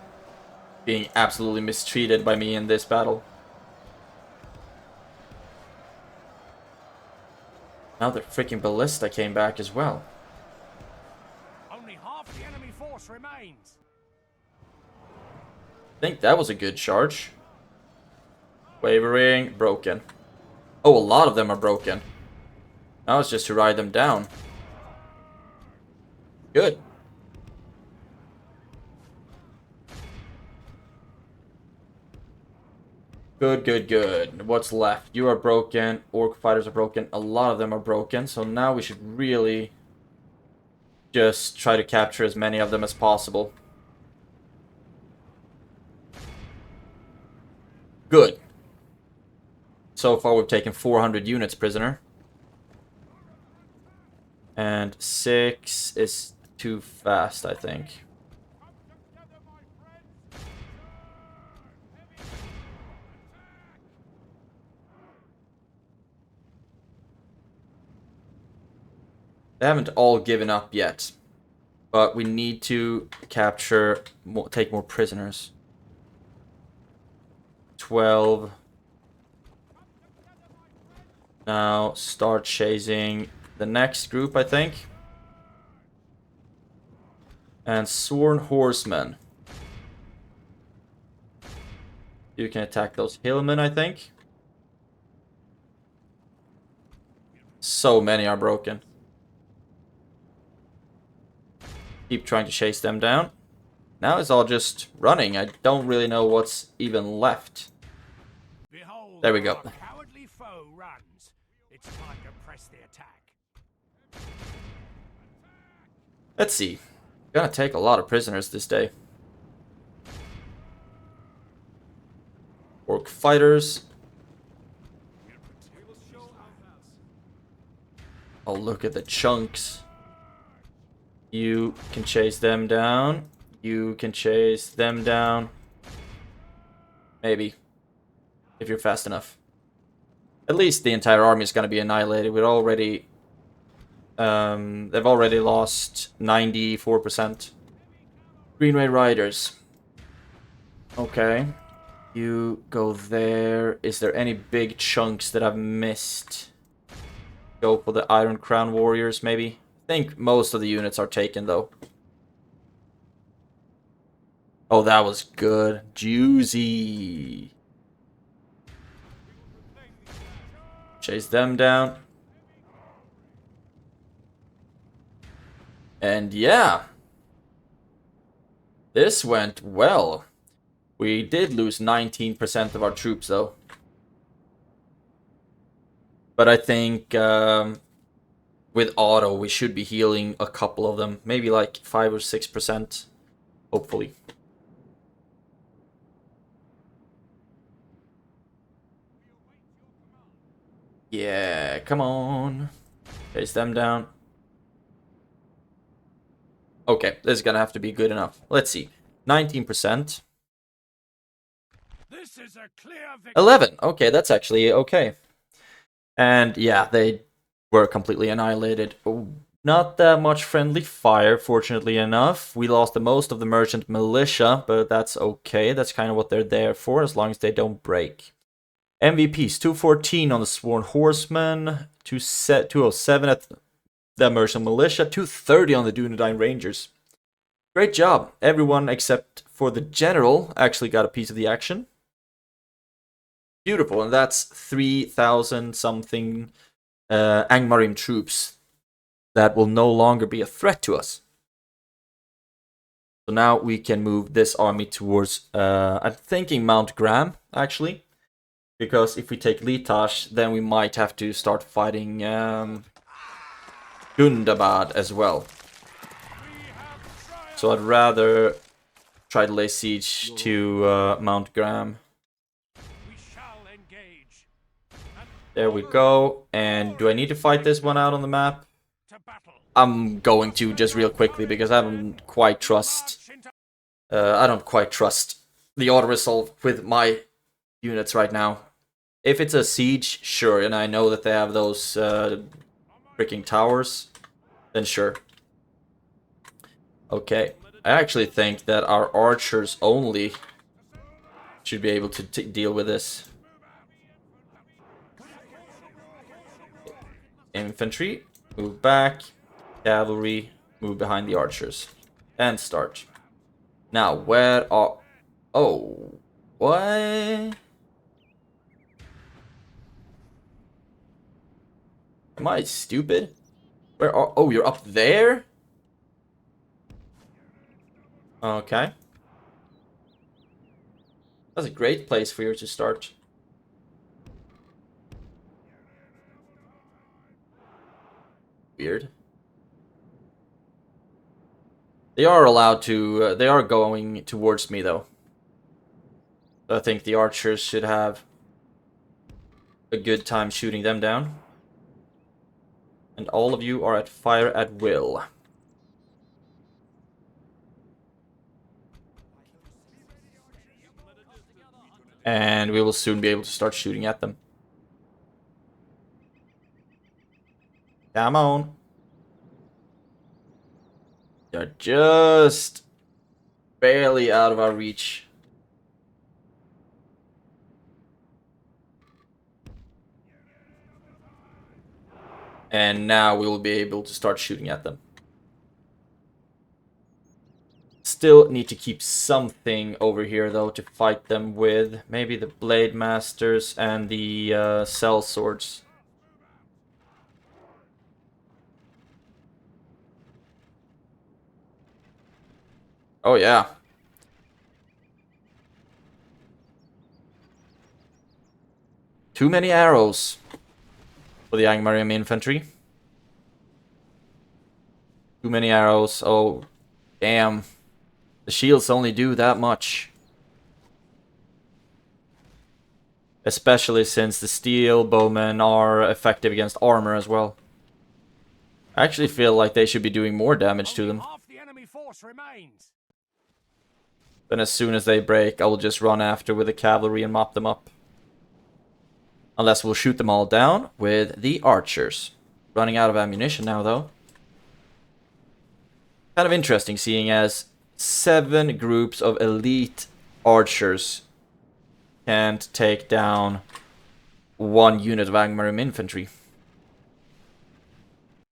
being absolutely mistreated by me in this battle. Now the freaking ballista came back as well. Only half the enemy force remains. I think that was a good charge. Wavering, broken. Oh, a lot of them are broken. Now it's just to ride them down. Good. Good, good, good. What's left? You are broken. Orc fighters are broken. A lot of them are broken. So now we should really just try to capture as many of them as possible. Good. So far we've taken 400 units prisoner. And 6 is too fast, I think. They haven't all given up yet. But we need to capture, take more prisoners. 12. Now start chasing the next group, I think. And sworn horsemen. You can attack those hillmen, I think. So many are broken. Keep trying to chase them down. Now it's all just running. I don't really know what's even left. Behold, There we go. our cowardly foe runs. It's time to press the attack. Let's see. Gonna take a lot of prisoners this day. Orc fighters. Oh, look at the chunks. You can chase them down. You can chase them down. Maybe. If you're fast enough. At least the entire army is going to be annihilated. We're already... they've already lost 94%. Greenway Riders. Okay. You go there. Is there any big chunks that I've missed? Go for the Iron Crown Warriors, maybe? I think most of the units are taken, though. Oh, that was good. Juicy. Chase them down. And yeah. This went well. We did lose 19% of our troops, though. But I think with auto, we should be healing a couple of them. Maybe like 5 or 6%. Hopefully. Yeah, come on. Chase them down. Okay, this is gonna have to be good enough. Let's see. 19%. This is a clear victory. 11. Okay, that's actually okay. And yeah, they were completely annihilated. Not that much friendly fire, fortunately enough. We lost the most of the merchant militia, but that's okay. That's kind of what they're there for, as long as they don't break. MVPs, 214 on the Sworn Horsemen, 207 at the Merchant Militia, 230 on the Dunedain Rangers. Great job. Everyone except for the General actually got a piece of the action. Beautiful, and that's 3,000 something Angmarim troops that will no longer be a threat to us. So now we can move this army towards, I'm thinking Mount Graham, actually. Because if we take Litash, then we might have to start fighting Gundabad as well. So I'd rather try to lay siege to Mount Graham. We shall engage. There we go. And do I need to fight this one out on the map? To battle. I'm going to just real quickly because I don't quite trust. I don't quite trust the auto resolve with my units right now. If it's a siege, sure, and I know that they have those freaking towers, then sure. Okay, I actually think that our archers only should be able to deal with this. Infantry, move back. Cavalry, move behind the archers. And start. Now, where are... Oh, what? Am I stupid? Where are... Oh, you're up there? Okay. That's a great place for you to start. Weird. They are allowed to... they are going towards me, though. I think the archers should have a good time shooting them down. And all of you are at fire at will. And we will soon be able to start shooting at them. Come on. They're just barely out of our reach. And now we will be able to start shooting at them. Still need to keep something over here, though, to fight them with. Maybe the Blade Masters and the Cell Swords. Oh, yeah. Too many arrows for the Angmarian infantry. Too many arrows. Oh, damn. The shields only do that much. Especially since the steel bowmen are effective against armor as well. I actually feel like they should be doing more damage to them. Half the enemy force remains. Then as soon as they break, I will just run after with the cavalry and mop them up. Unless we'll shoot them all down with the archers. Running out of ammunition now, though. Kind of interesting, seeing as 7 groups of elite archers can't take down 1 unit of Angmar infantry.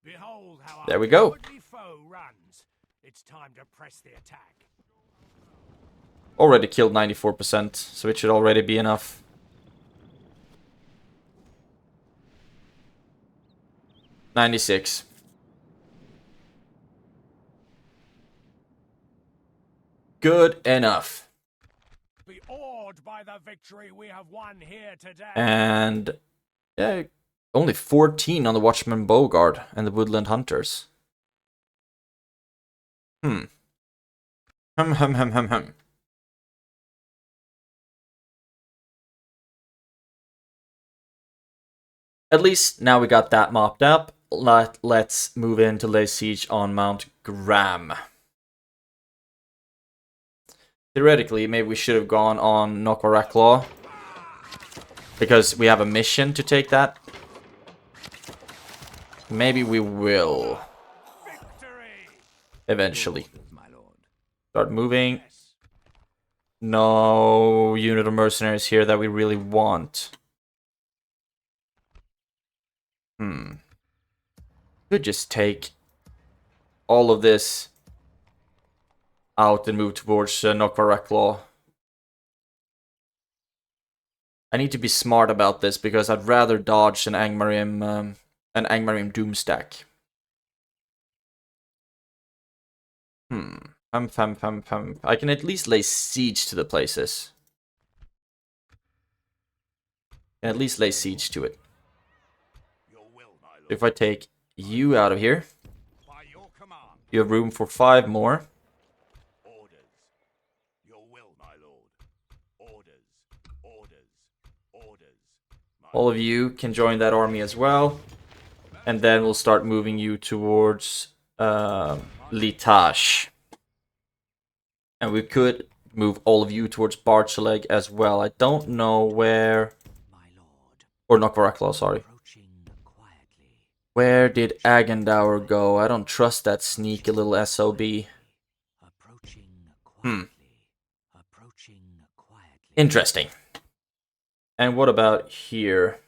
Behold how There we go. cowardly foe runs. It's time to press the attack. Already killed 94%, so it should already be enough. $96. Good enough. Be awed by the victory we have won here today. And yeah, only 14 on the Watchman Bowguard and the Woodland Hunters. Hum. At least now we got that mopped up. Let's move in to lay siege on Mount Graham. Theoretically, maybe we should have gone on Nokwaraklaw, because we have a mission to take that. Maybe we will. Victory! Eventually. My lord. Start moving. No unit of mercenaries here that we really want. Could just take all of this out and move towards Nokwaraklaw. I need to be smart about this because I'd rather dodge an Angmarim Doomstack. I can at least lay siege to the places. Can at least lay siege to it. If I take you out of here, By your command. you have room for 5 more. Orders. Your will, my lord. Orders. Orders. Orders. All of you can join that army as well. And then we'll start moving you towards Litash. And we could move all of you towards Barchaleg as well. I don't know where... My lord. Or Nokwaraklaw, sorry. Approaching quietly. Where did Agendour go? I don't trust that sneaky little SOB. Approaching quietly. Approaching quietly. Interesting. And what about here?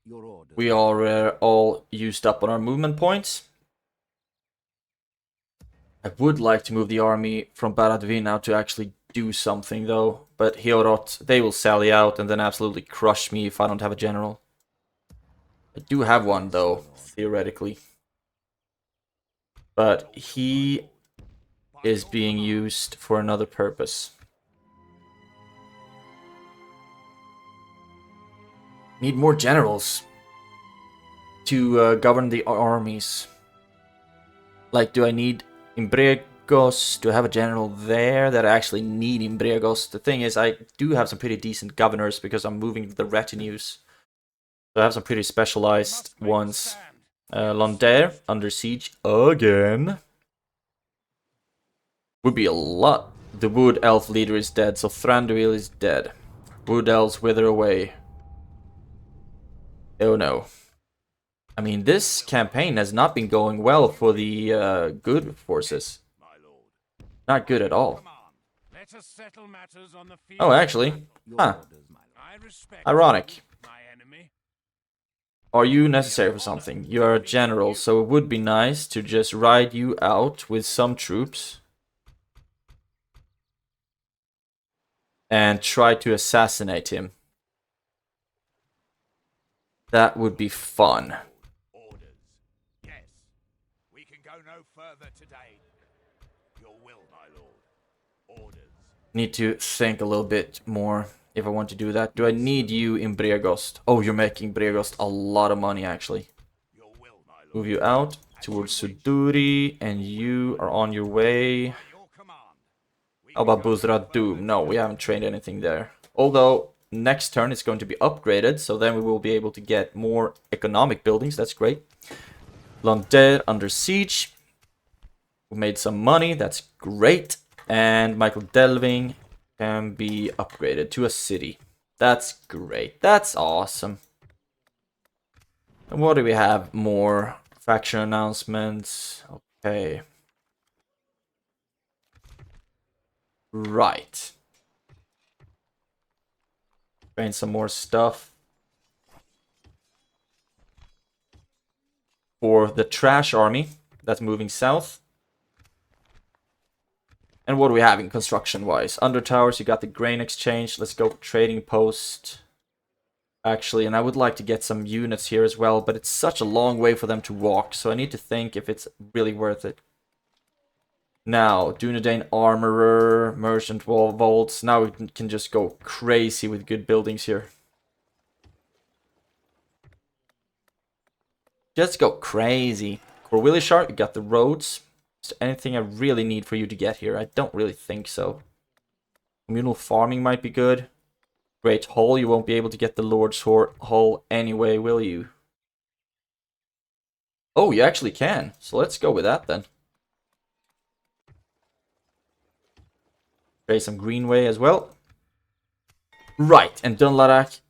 Your orders. We are all used up on our movement points. I would like to move the army from Baradvin now to actually do something though. But Heorot, they will sally out and then absolutely crush me if I don't have a general. I do have one though, theoretically. But he is being used for another purpose. Need more generals to govern the armies. Like, do I need Imbriagos? Do I have a general there that I actually need Imbriagos? The thing is, I do have some pretty decent governors because I'm moving the retinues. So I have some pretty specialized ones. LOND under siege again. Would be a lot. The wood elf leader is dead, so Thranduil is dead. Wood elves wither away. Oh no. I mean, this campaign has not been going well for the good forces. Not good at all. Oh, actually. Huh. Ironic. Are you necessary for something? You are a general, so it would be nice to just ride you out with some troops. And try to assassinate him. That would be fun. Orders. Yes. We can go no further today. Your will, my lord. Orders. Need to think a little bit more if I want to do that. Do I need you in Bregost? Oh, you're making Bregost a lot of money, actually. Your will, my lord. Move you out towards Suduri, and you are on your way. By your command. How about Buzra Doom? No, we haven't trained anything there. Although, next turn it's going to be upgraded, so then we will be able to get more economic buildings. That's great. Londere under siege. We made some money. That's great. And Michael Delving can be upgraded to a city. That's great. That's awesome. And what do we have more? Faction announcements. Okay. Right. Train some more stuff. For the trash army that's moving south. And what do we have in construction-wise? Under towers, you got the grain exchange. Let's go trading post. Actually, and I would like to get some units here as well, but it's such a long way for them to walk, so I need to think if it's really worth it. Now, Dunedain Armorer, Merchant Wall Vaults. Now we can just go crazy with good buildings here. Just go crazy. Corwillishart, you got the roads. Is there anything I really need for you to get here? I don't really think so. Communal farming might be good. Great Hall, you won't be able to get the Lord's Hall anyway, will you? Oh, you actually can. So let's go with that then. Trade some Greenway as well. Right, and Dunlarak,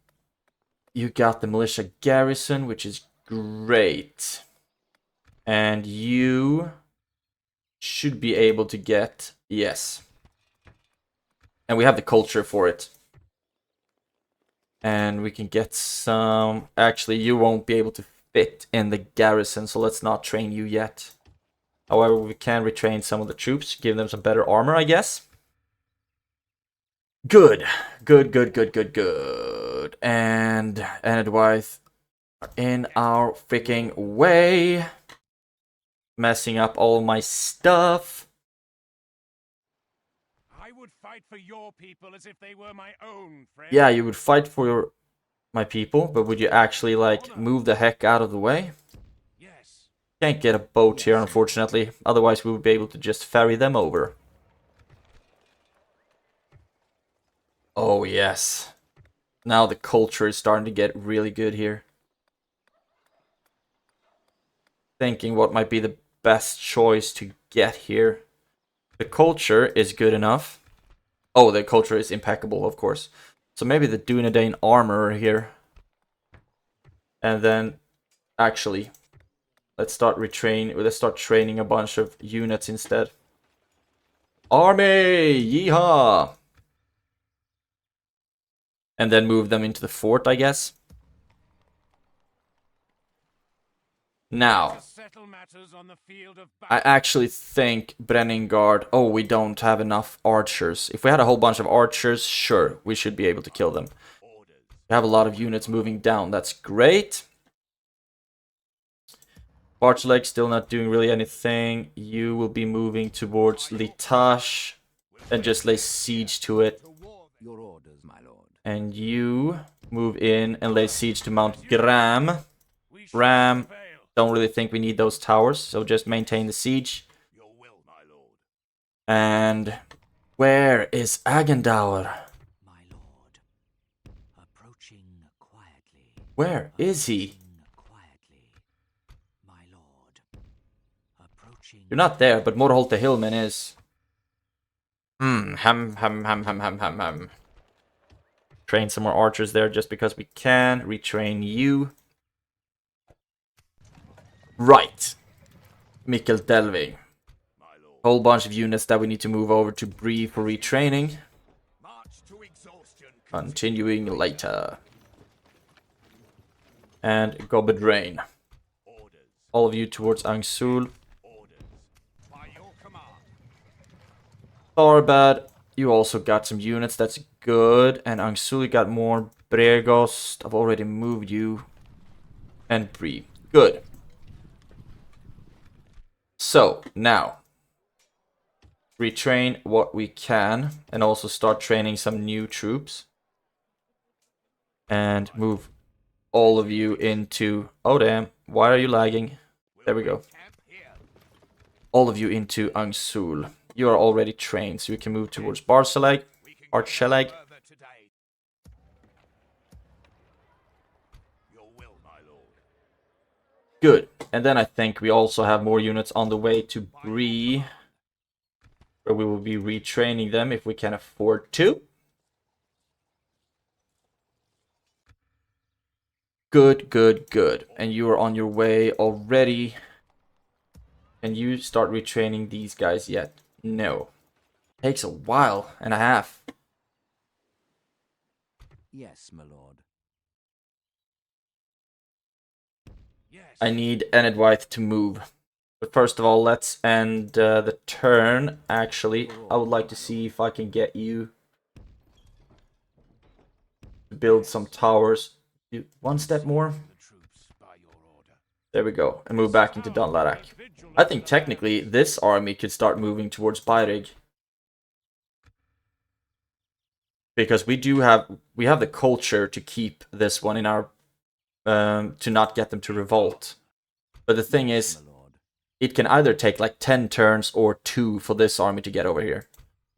you got the militia garrison, which is great. And you should be able to get, yes. And we have the culture for it. And we can get some, actually you won't be able to fit in the garrison, so let's not train you yet. However, we can retrain some of the troops, give them some better armor, I guess. Good. Good. And Enedwythe are in our freaking way. Messing up all my stuff. I would fight for your people as if they were my own, friend. Yeah, you would fight for my people, but would you actually, like, move the heck out of the way? Yes. Can't get a boat here, unfortunately. Otherwise, we would be able to just ferry them over. Oh, yes. Now the culture is starting to get really good here. Thinking what might be the best choice to get here. The culture is good enough. Oh, the culture is impeccable, of course. So maybe the Dunedain armor here. And then, actually, let's start training a bunch of units instead. Army! Yeehaw! And then move them into the fort, I guess. Now, To settle matters on the field of I battle. actually think Brenningard... Oh, we don't have enough archers. If we had a whole bunch of archers, sure, we should be able to kill them. We have a lot of units moving down. That's great. Barchleg still not doing really anything. You will be moving towards Litash and just lay siege to it. Your orders, my lord. And you move in and lay siege to Mount Gram. We shall Ram, prevail. don't really think we need those towers, so just maintain the siege. Your will, my lord. And where is Agendaur? My lord. Approaching quietly. Where is he? Quietly. My lord. Approaching. You're not there, but Morholt the Hillman is. Ham. Train some more archers there just because we can. Retrain you. Right. Mikkel Delving. Whole bunch of units that we need to move over to Bree for retraining. March to exhaustion. Continuing later. And Gobedrain. Orders. All of you towards Angsul. Orders. By your command. Tharbad, you also got some units, that's good. And Angsul got more. Bregost, I've already moved you. And Bree. Good. So, now. Retrain what we can. And also start training some new troops. And move all of you into... Oh damn, why are you lagging? There we go. Camp here. All of you into Angsul. You are already trained, so you can move towards Barselag, Archelag. Further today. Your will, my lord. Good. And then I think we also have more units on the way to Bree, where we will be retraining them if we can afford to. Good. And you are on your way already. Can you start retraining these guys yet? No. Takes a while and a half. Yes, my lord. Yes. I need Enedwythe to move. But first of all, let's end the turn. Actually, I would like to see if I can get you to build some towers. Do one step more. The troops by your order. There we go. And move back into Dunlarak. I think technically this army could start moving towards Beirig. Because we have the culture to keep this one in our to not get them to revolt. But the thing is, My lord. it can either take like 10 turns or 2 for this army to get over here.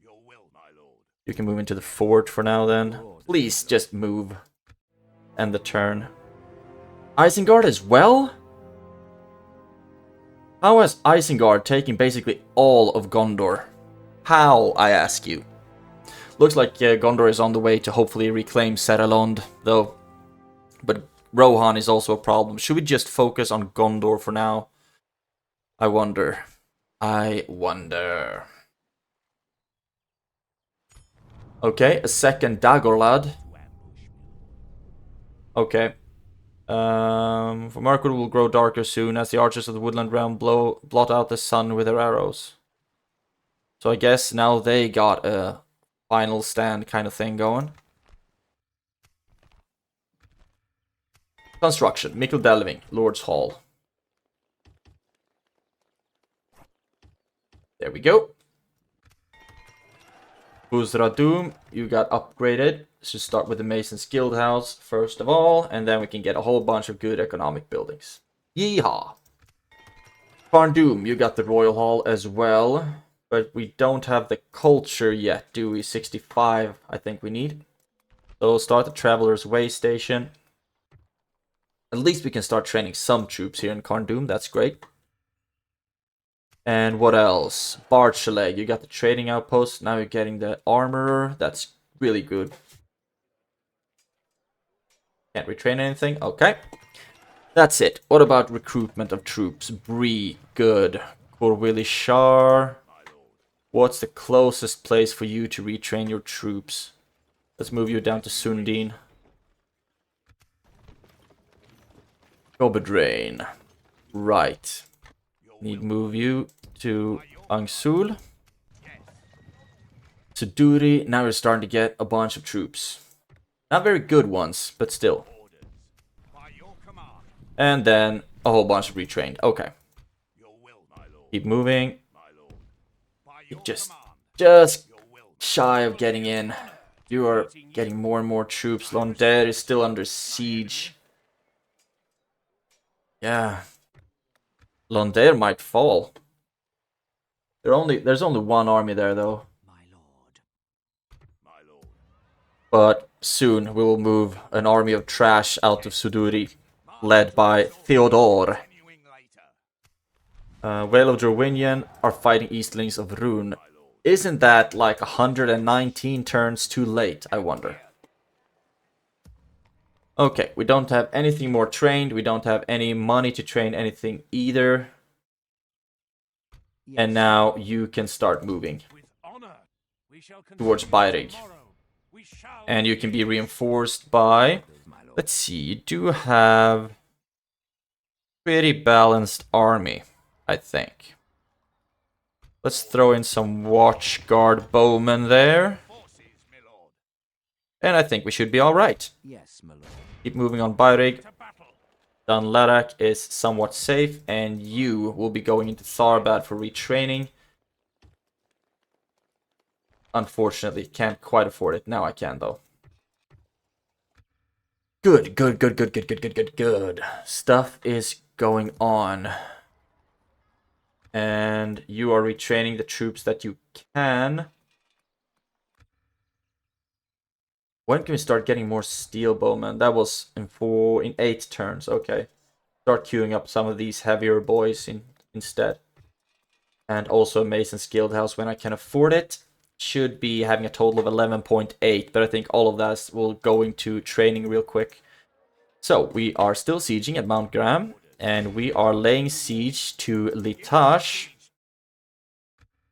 Your will, my lord. You can move into the fort for now then. Please just move. End the turn. Isengard as well? How has Isengard taken basically all of Gondor? How, I ask you? Looks like Gondor is on the way to hopefully reclaim LOND, though. But Rohan is also a problem. Should we just focus on Gondor for now? I wonder. Okay, a second Dagorlad. Okay. For Mirkwood will grow darker soon as the archers of the woodland realm blot out the sun with their arrows. So I guess now they got a final stand kind of thing going. Construction. Mikkel Delving, Lord's Hall. There we go. Buzradum, you got upgraded. Let's just start with the Mason's Guild House first of all, and then we can get a whole bunch of good economic buildings. Yeehaw! Farndoom, you got the Royal Hall as well, but we don't have the culture yet, do we? 65, I think we need. So we'll start the Traveler's Way Station. At least we can start training some troops here in Carndoom, that's great. And what else? Barcheleg, you got the trading outpost, now you're getting the armorer, that's really good. Can't retrain anything, okay. That's it. What about recruitment of troops? Bree, good. Corwilly Shire. What's the closest place for you to retrain your troops? Let's move you down to Sundin. Gobedrain. Right. Your Need will. move you to Angsul. Suduri, now you're starting to get a bunch of troops. Not very good ones, but still. Orders. By your command. And then a whole bunch of retrained. Okay. Your will, my lord. Keep moving. My lord. By your Just command. Your will. shy of getting in. You are getting more and more troops. LOND is still under siege. Yeah. LOND might fall. There's only one army there though. My lord. My lord. But soon we will move an army of trash out of Suduri, led by Theodore. Continuing later. Whale of Jorwinion are fighting Eastlings of Rune. Isn't that like 119 turns too late, I wonder? Okay, we don't have anything more trained. We don't have any money to train anything either. And now you can start moving With honor. We shall towards continue Beirig. tomorrow. We shall And you can be reinforced by... Let's see, you do have... pretty balanced army, I think. Let's throw in some watch guard bowmen there. forces, my lord. And I think we should be alright. Yes, my lord. Keep moving on Beirig. To battle. Dunlarak is somewhat safe, and you will be going into Tharbad for retraining. Unfortunately, can't quite afford it. Now I can, though. Good. Stuff is going on. And you are retraining the troops that you can. When can we start getting more steel bowmen? That was in 8 turns. Okay. Start queuing up some of these heavier boys instead. And also Mason's Guild House when I can afford it. Should be having a total of 11.8, but I think all of that will go into training real quick. So, we are still sieging at Mount Graham, and we are laying siege to Litash.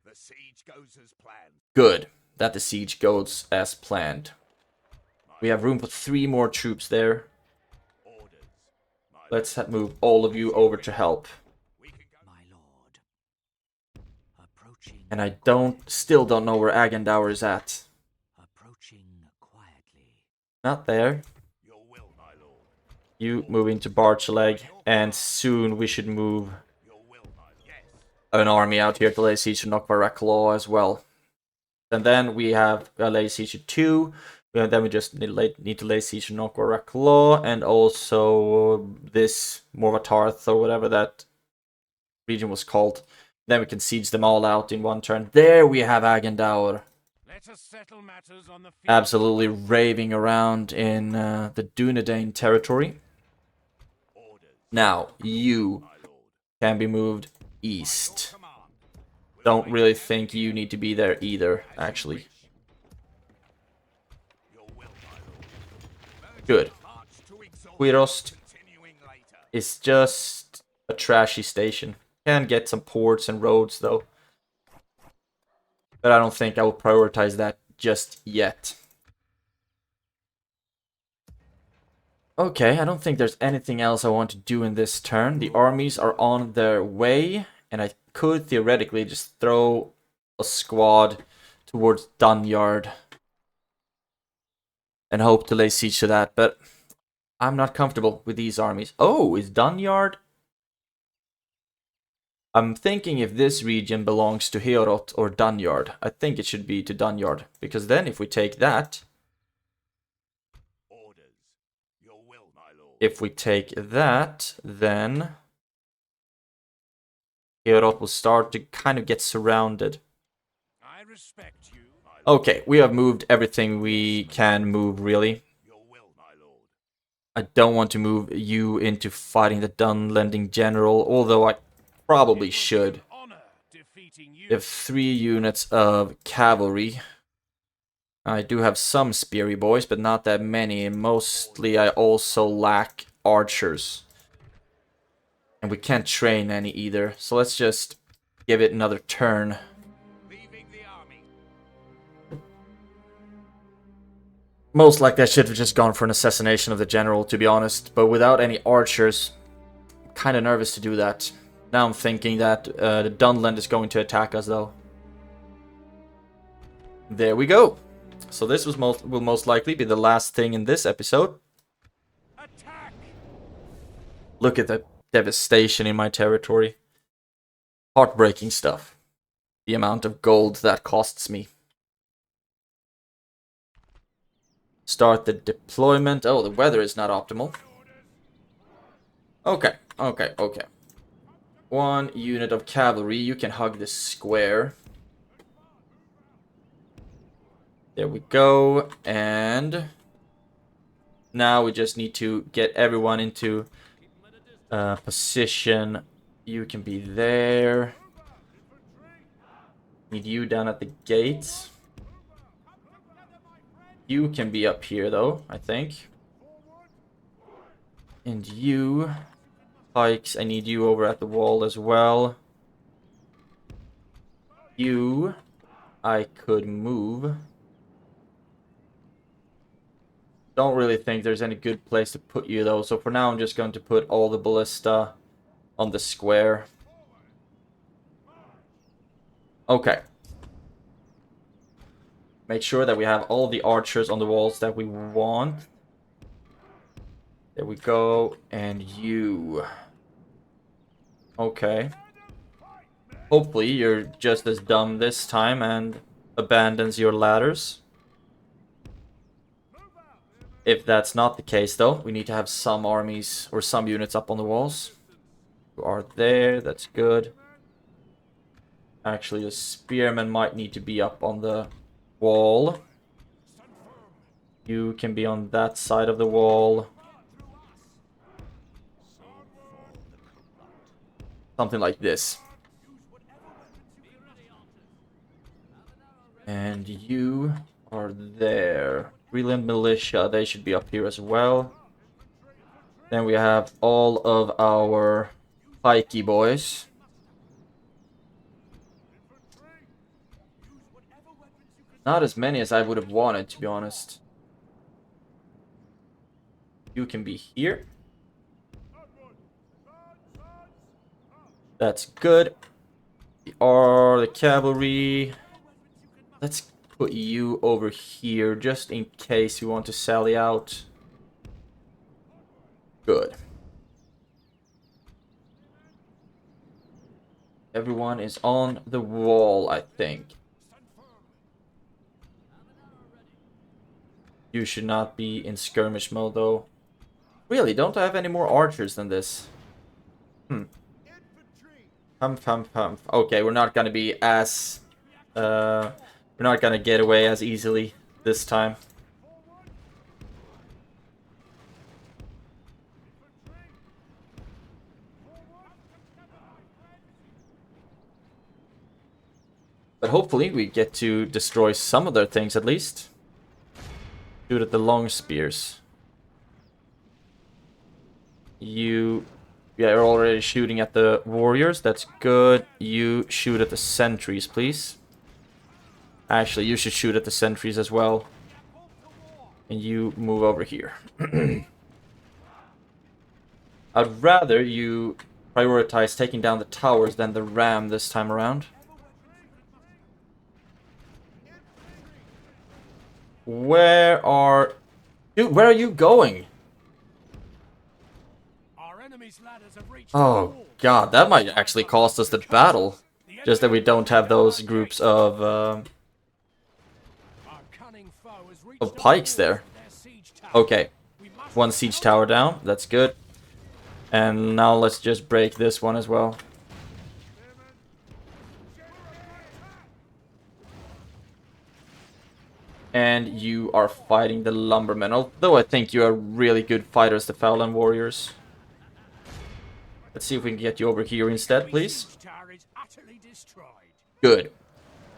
The siege goes as planned. Good, that the siege goes as planned. We have room for 3 more troops there. Orders. My Let's move all of you over to help. We can go. My lord. Approaching. And I still don't know where Agendour is at. Approaching quietly. Not there. Your will, my lord. You move into Barchaleg, and soon we should move Your will, my lord. Yes. an army out here to lay siege to Nokvarak as well. And then we have lay siege to 2. And then we just need to lay siege to Nokvarak and also this Morvatarth or whatever that region was called. Then we can siege them all out in one turn. There we have Agendour. Let us settle matters on the field. Absolutely raving around in the Dunedain territory. Orders. Now, you My lord. can be moved east. Command. Don't really think you need to be there either, actually. Your will, my lord. Good. March to exhaustion. Quirost Continuing later. is just a trashy station. Can get some ports and roads, though. But I don't think I will prioritize that just yet. Okay, I don't think there's anything else I want to do in this turn. The armies are on their way, and I could theoretically just throw a squad towards Dunyard and hope to lay siege to that, but I'm not comfortable with these armies. Oh, is Dunyard? I'm thinking if this region belongs to Heorot or Dunyard. I think it should be to Dunyard, because then if we take that, Orders. Your will, my lord. if we take that, then Heorot will start to kind of get surrounded. I respect you. My lord. Okay, we have moved everything we can move, really. Your will, my lord. I don't want to move you into fighting the Dunlending General, although I probably should. Honor defeating you. We have 3 units of cavalry. I do have some speary boys, but not that many. And mostly I also lack archers. And we can't train any either. So let's just give it another turn. Leaving the army. Most likely I should have just gone for an assassination of the general, to be honest. But without any archers, kind of nervous to do that. Now I'm thinking that the Dunland is going to attack us, though. There we go. So this will most likely be the last thing in this episode. Attack! Look at the devastation in my territory. Heartbreaking stuff. The amount of gold that costs me. Start the deployment. Oh, the weather is not optimal. Okay. 1 unit of cavalry. You can hug this square. There we go. And now we just need to get everyone into position. You can be there. Need you down at the gates. You can be up here, though, I think. And you, pikes, I need you over at the wall as well. You, I could move. Don't really think there's any good place to put you, though. So for now, I'm just going to put all the ballista on the square. Okay. Make sure that we have all the archers on the walls that we want. There we go. And you. Okay. Hopefully you're just as dumb this time and abandons your ladders. If that's not the case, though, we need to have some armies or some units up on the walls. You are there. That's good. Actually, the spearmen might need to be up on the wall. You can be on that side of the wall. Something like this. And you are there. Breeland militia, they should be up here as well. Then we have all of our pikey boys. Not as many as I would have wanted, to be honest. You can be here. That's good. The cavalry. Let's put you over here just in case you want to sally out. Good. Everyone is on the wall, I think. You should not be in skirmish mode, though. Really, don't I have any more archers than this? Okay, we're not gonna be as... we're not gonna get away as easily this time. But hopefully we get to destroy some of their things at least. Shoot at the long spears. You... Yeah, you're already shooting at the warriors. That's good. You shoot at the sentries, please. Actually, you should shoot at the sentries as well. And you move over here. I'd rather you prioritize taking down the towers than the ram this time around. Where are... Dude, where are you going? Oh, God, that might actually cost us the battle. Just that we don't have those groups of pikes there. Okay, 1 siege tower down, that's good. And now let's just break this one as well. And you are fighting the lumbermen, although I think you are really good fighters, the Fowland warriors. Let's see if we can get you over here instead, please. Good.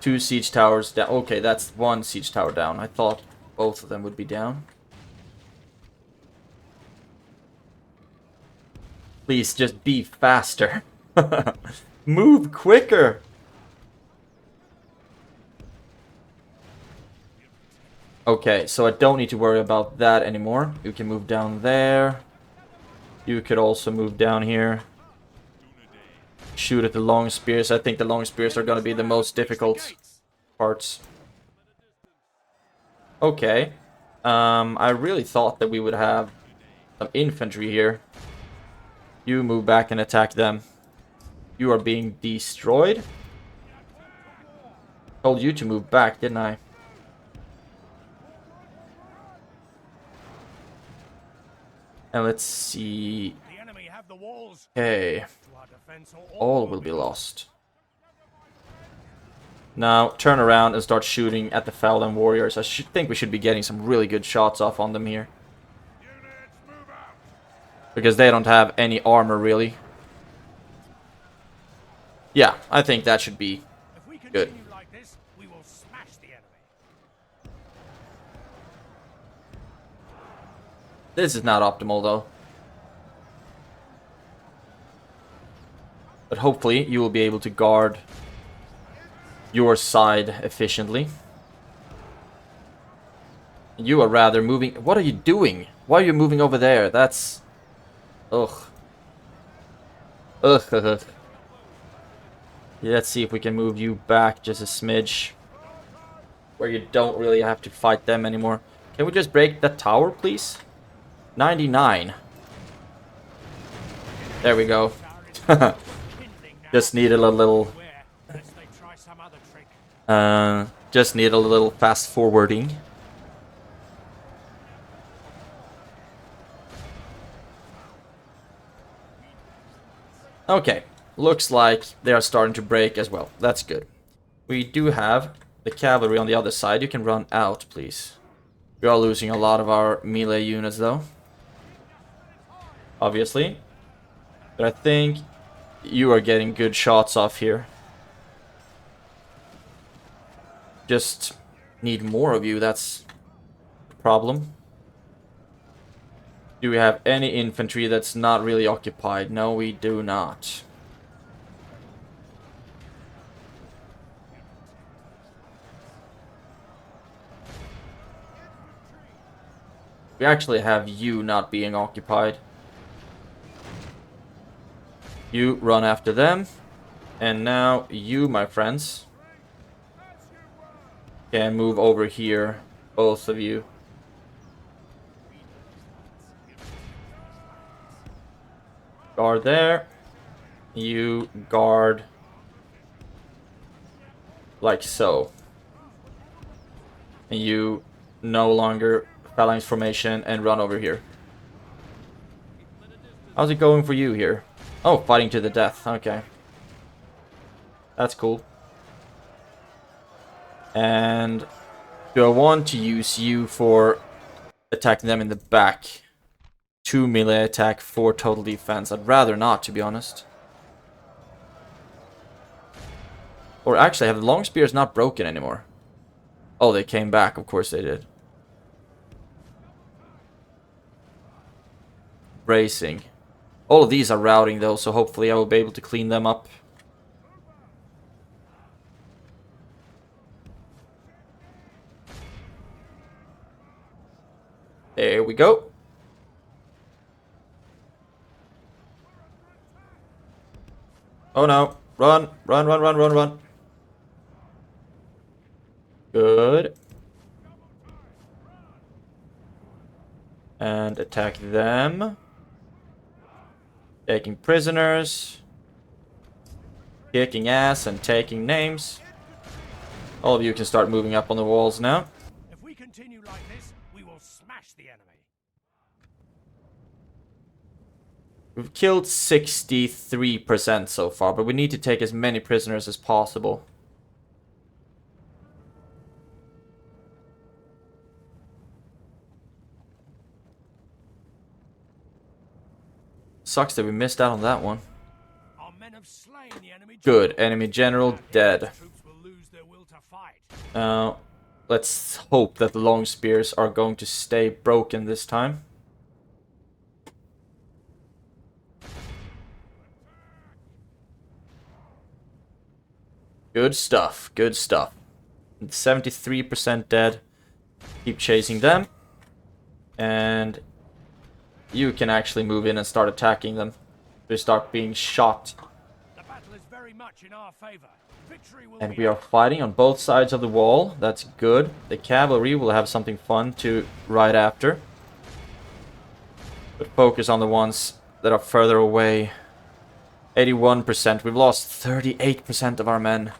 2 siege towers down. Okay, that's 1 siege tower down. I thought both of them would be down. Please, just be faster. Move quicker. Okay, so I don't need to worry about that anymore. You can move down there. You could also move down here. shoot at the long spears. I think the long spears are going to be the most difficult parts. Okay. I really thought that we would have some infantry here. You move back and attack them. You are being destroyed. Told you to move back, didn't I? And let's see. The enemy have the walls. Okay. To our defense or All will be lost. Now, turn around and start shooting at the Fallen Warriors. I think we should be getting some really good shots off on them here. units move out. Because they don't have any armor, really. Yeah, I think that should be If we good. continue like this, we will smash the enemy. This is not optimal, though. But hopefully, you will be able to guard your side efficiently. You are rather moving... What are you doing? Why are you moving over there? That's... Ugh. Ugh, ugh, ugh. Yeah, let's see if we can move you back just a smidge. Where you don't really have to fight them anymore. Can we just break that tower, please? 99. There we go. Just needed a little... Unless they try some other trick. Just need a little fast forwarding. Okay, looks like they are starting to break as well. That's good. We do have the cavalry on the other side. You can run out, please. We are losing a lot of our melee units, though. Obviously. But I think you are getting good shots off here. Just need more of you, that's the problem. Do we have any infantry that's not really occupied? No, we do not. We actually have you not being occupied. You run after them. And now you, my friends, can move over here. Both of you. Guard there. You guard like so. And you no longer phalanx formation and run over here. How's it going for you here? Oh, fighting to the death. Okay. That's cool. And do I want to use you for attacking them in the back? 2 melee attack, 4 total defense. I'd rather not, to be honest. Or actually, have the long spears not broken anymore? Oh, they came back. Of course they did. Bracing. All of these are routing, though, so hopefully I will be able to clean them up. There we go. Oh no. Run, run, run, run, run, run. Good. And attack them. Taking prisoners. Kicking ass and taking names. All of you can start moving up on the walls now. If we continue like this, we will smash the enemy. We've killed 63% so far, but we need to take as many prisoners as possible. Sucks that we missed out on that one. Our men have slain the enemy. Good. Enemy general dead. Troops will lose their will to fight. Now, let's hope that the long spears are going to stay broken this time. Good stuff. Good stuff. 73% dead. Keep chasing them. And you can actually move in and start attacking them. They start being shot. The battle is much in our favor. Victory will And be we are fighting on both sides of the wall. That's good. The cavalry will have something fun to ride after. But focus on the ones that are further away. 81%. We've lost 38% of our men.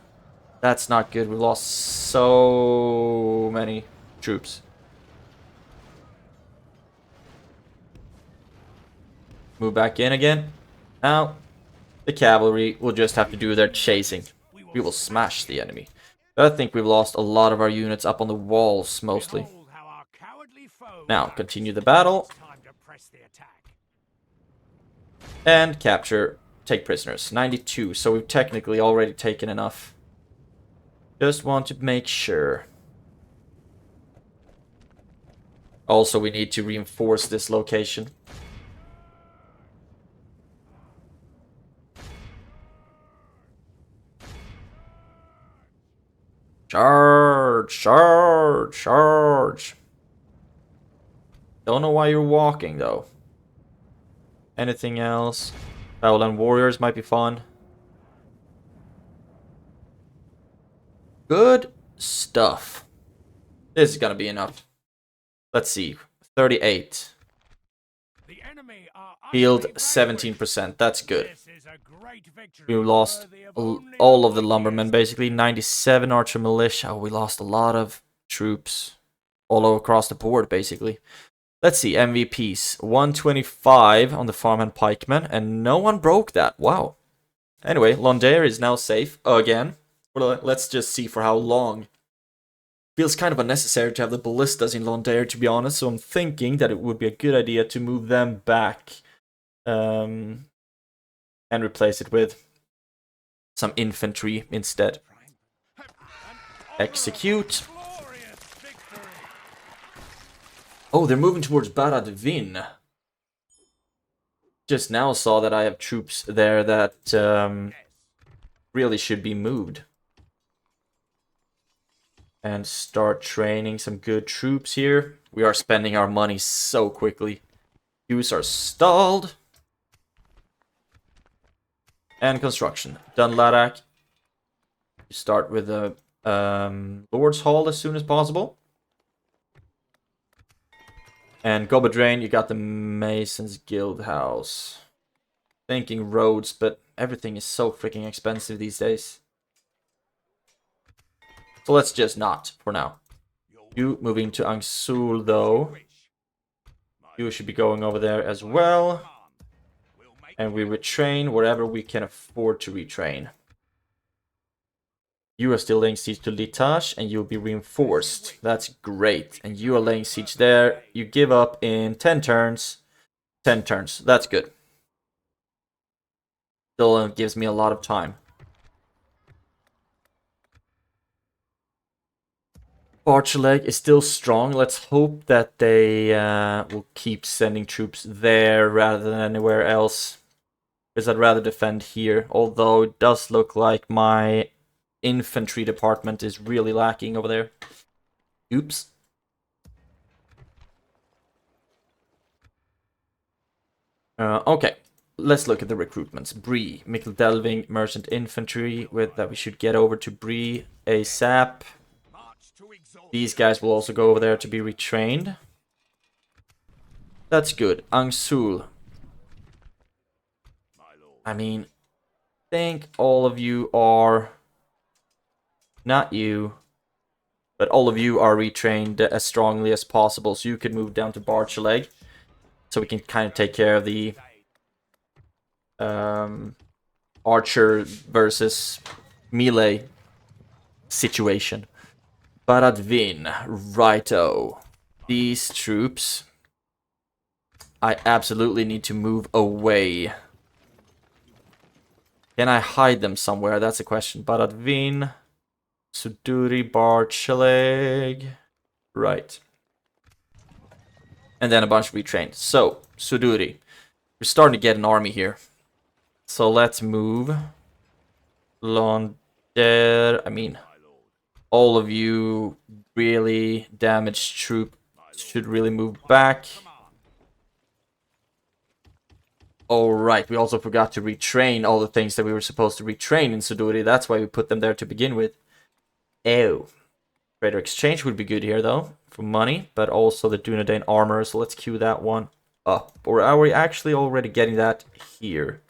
That's not good. We've lost so many troops. Move back in again. Now, the cavalry will just have to do their chasing. We will smash the enemy. But I think we've lost a lot of our units up on the walls, mostly. Behold how our cowardly foe Now, acts. continue the battle. It's time to press the attack. And capture, take prisoners. 92, so we've technically already taken enough. Just want to make sure. Also, we need to reinforce this location. Charge! Charge! Charge! Don't know why you're walking, though. Anything else? Battleland Warriors might be fun. Good stuff. This is gonna be enough. Let's see. 38. The enemy are Field utterly 17%. That's good. vanquished. This is a great victory, We lost worthy of only all of the mightiest lumbermen, basically. 97 archer militia. Oh, we lost a lot of troops all across the board, basically. Let's see, MVPs. 125 on the farmhand pikemen, and no one broke that. Wow. Anyway, LOND is now safe again. Well, let's just see for how long. Feels kind of unnecessary to have the ballistas in LOND, to be honest, so I'm thinking that it would be a good idea to move them back and replace it with some infantry instead. Execute. glorious victory. Oh, they're moving towards Baradvin. Just now saw that I have troops there that really should be moved. And start training some good troops here. We are spending our money so quickly. Queues are stalled. And construction. Done, Ladak. Start with the Lord's Hall as soon as possible. And Gobadrain, you got the Mason's Guild House. Thinking roads, but everything is so freaking expensive these days. So let's just not, for now. You moving to Angsul, though. You should be going over there as well. And we retrain wherever we can afford to retrain. You are still laying siege to Litash, and you'll be reinforced. That's great. And you are laying siege there. You give up in 10 turns. 10 turns. That's good. Still gives me a lot of time. Barchaleg is still strong. Let's hope that they will keep sending troops there rather than anywhere else. Because I'd rather defend here. Although it does look like my infantry department is really lacking over there. Oops. Okay. Let's look at the recruitments. Bree, Mikkel Delving, Merchant Infantry. With that we should get over to Bree ASAP. These guys will also go over there to be retrained. That's good. Angsul. I mean, I think all of you are... Not you. But all of you are retrained as strongly as possible. So you could move down to Barchaleg. So we can kind of take care of the... archer versus melee situation. Baradvin, righto. These troops, I absolutely need to move away. Can I hide them somewhere? That's the question. Baradvin, Suduri, Barchaleg. Right. And then a bunch retrained. So, Suduri. We're starting to get an army here. So let's move. Londer, I mean... All of you really damaged troop should really move back. Alright, we also forgot to retrain all the things that we were supposed to retrain in Suduri. That's why we put them there to begin with. Ew. Trader exchange would be good here, though, for money, but also the Dunedain armor, so let's queue that one up. Or are we actually already getting that here?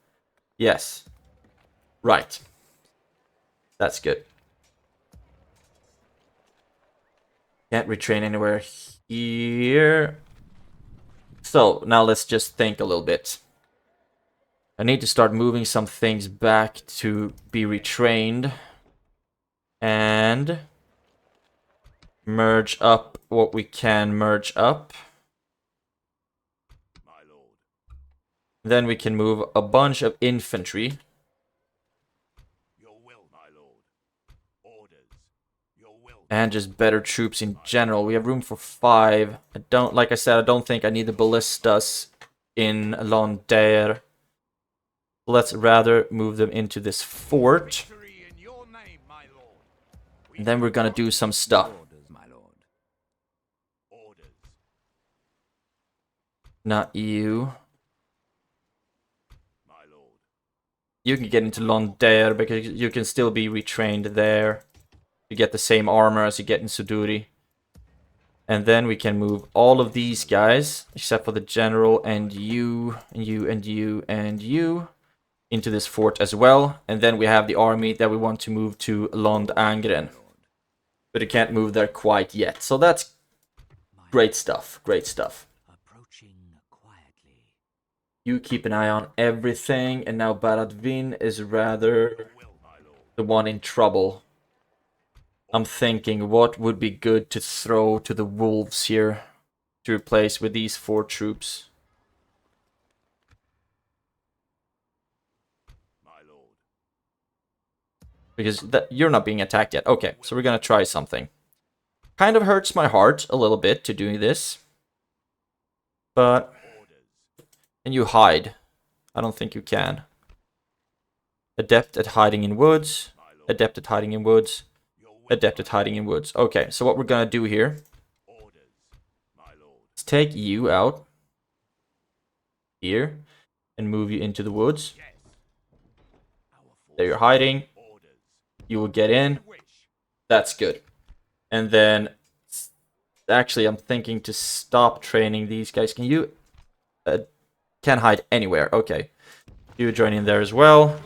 Yes. Right. That's good. Can't retrain anywhere here. So, now let's just think a little bit. I need to start moving some things back to be retrained. And merge up what we can merge up. My lord. Then we can move a bunch of infantry. Your will, my lord. Orders. Your will. And just better troops in general. We have room for 5. Like I said, I don't think I need the ballistas in LOND. Let's rather move them into this fort. Victory in your name, my lord. And then we're gonna do some stuff. Orders, my lord. Orders. Not you. My lord. You can get into LOND because you can still be retrained there. You get the same armor as you get in Suduri. And then we can move all of these guys, except for the general, and you, and you, and you, and you, into this fort as well. And then we have the army that we want to move to LOND. But it can't move there quite yet. So that's great stuff, great stuff. Approaching quietly. You keep an eye on everything, and now Baradvin is rather the one in trouble. I'm thinking what would be good to throw to the wolves here to replace with these 4 troops. My lord. Because you're not being attacked yet. Okay, so we're gonna try something. Kind of hurts my heart a little bit to do this. But... Can you hide? I don't think you can. Adept at hiding in woods. Adept at hiding in woods. Adept at hiding in woods. Okay, so what we're gonna do here is take you out here and move you into the woods. There you're hiding. You will get in. That's good. And then, actually, I'm thinking to stop training these guys. Can you... can't hide anywhere. Okay. You join in there as well.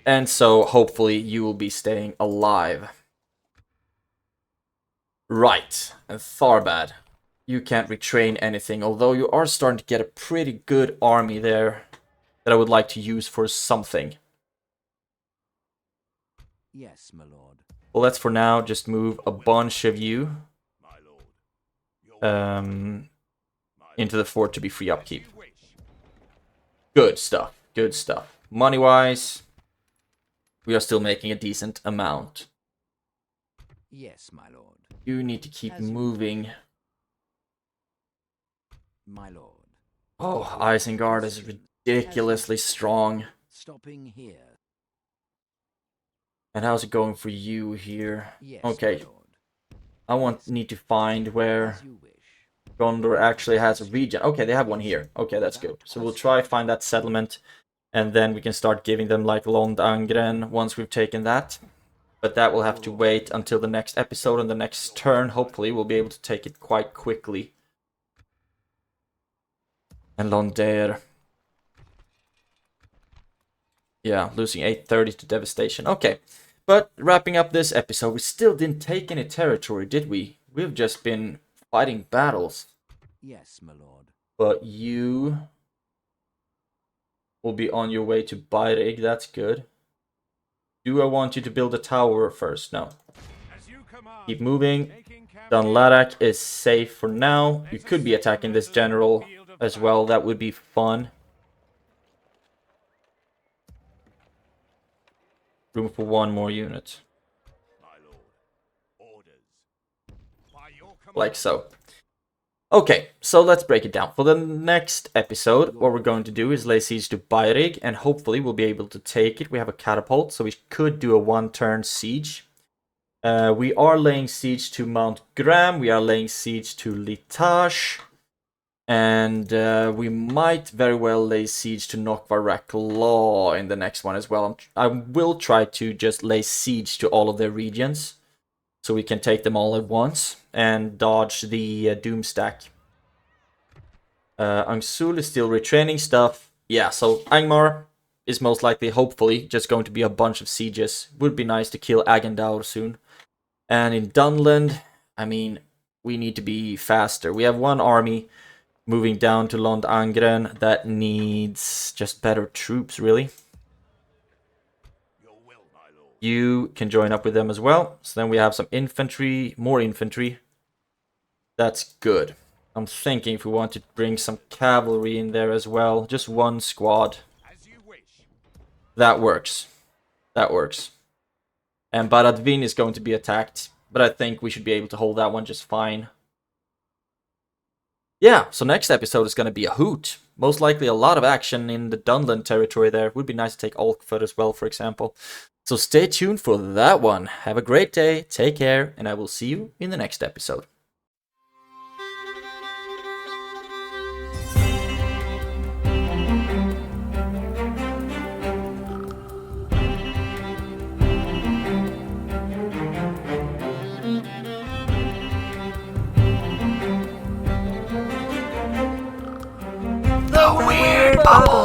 And so, hopefully, you will be staying alive. Right, and Tharbad, you can't retrain anything, although you are starting to get a pretty good army there that I would like to use for something. Yes, my lord. Well, let's for now just move a bunch of you into the fort to be free upkeep. Good stuff, good stuff. Money-wise, we are still making a decent amount. Yes, my lord. You need to keep moving. My lord. Oh, Isengard is ridiculously strong. Stopping here. And how's it going for you here? Yes, Okay, my lord. need to find where As you wish. Gondor actually has a region. Okay, they have one here. Okay, that's good. So we'll try find that settlement, and then we can start giving them like Lond Angren once we've taken that. But that will have to wait until the next episode and the next turn. Hopefully we'll be able to take it quite quickly. And Londare. Yeah, losing 830 to devastation. Okay, but wrapping up this episode, we still didn't take any territory, did we? We've just been fighting battles. Yes, my lord. But you will be on your way to Byrig. That's good. Do I want you to build a tower first? No. Keep moving. Dunladak is safe for now. You could be attacking this general as well. That would be fun. Room for 1 more unit. Like so. Okay, so let's break it down. For the next episode, what we're going to do is lay siege to Byrig, and hopefully we'll be able to take it. We have a catapult, so we could do a 1-turn siege. We are laying siege to Mount Gram. We are laying siege to Litash. And we might very well lay siege to Nokvarek Law in the next one as well. I will try to just lay siege to all of their regions, so we can take them all at once and dodge the Doom Stack. Angsul is still retraining stuff. Yeah, so Angmar is most likely, hopefully, just going to be a bunch of sieges. Would be nice to kill Agendaur soon. And in Dunland, I mean, we need to be faster. We have one army moving down to Lond Angren that needs just better troops, really. You can join up with them as well. So then we have some infantry, more infantry. That's good. I'm thinking if we want to bring some cavalry in there as well. Just one squad. That works. That works. And Baradvin is going to be attacked. But I think we should be able to hold that one just fine. Yeah, so next episode is going to be a hoot. Most likely a lot of action in the Dunland territory there. Would be nice to take Alkford as well, for example. So stay tuned for that one. Have a great day, take care, and I will see you in the next episode. The Weird Bubble.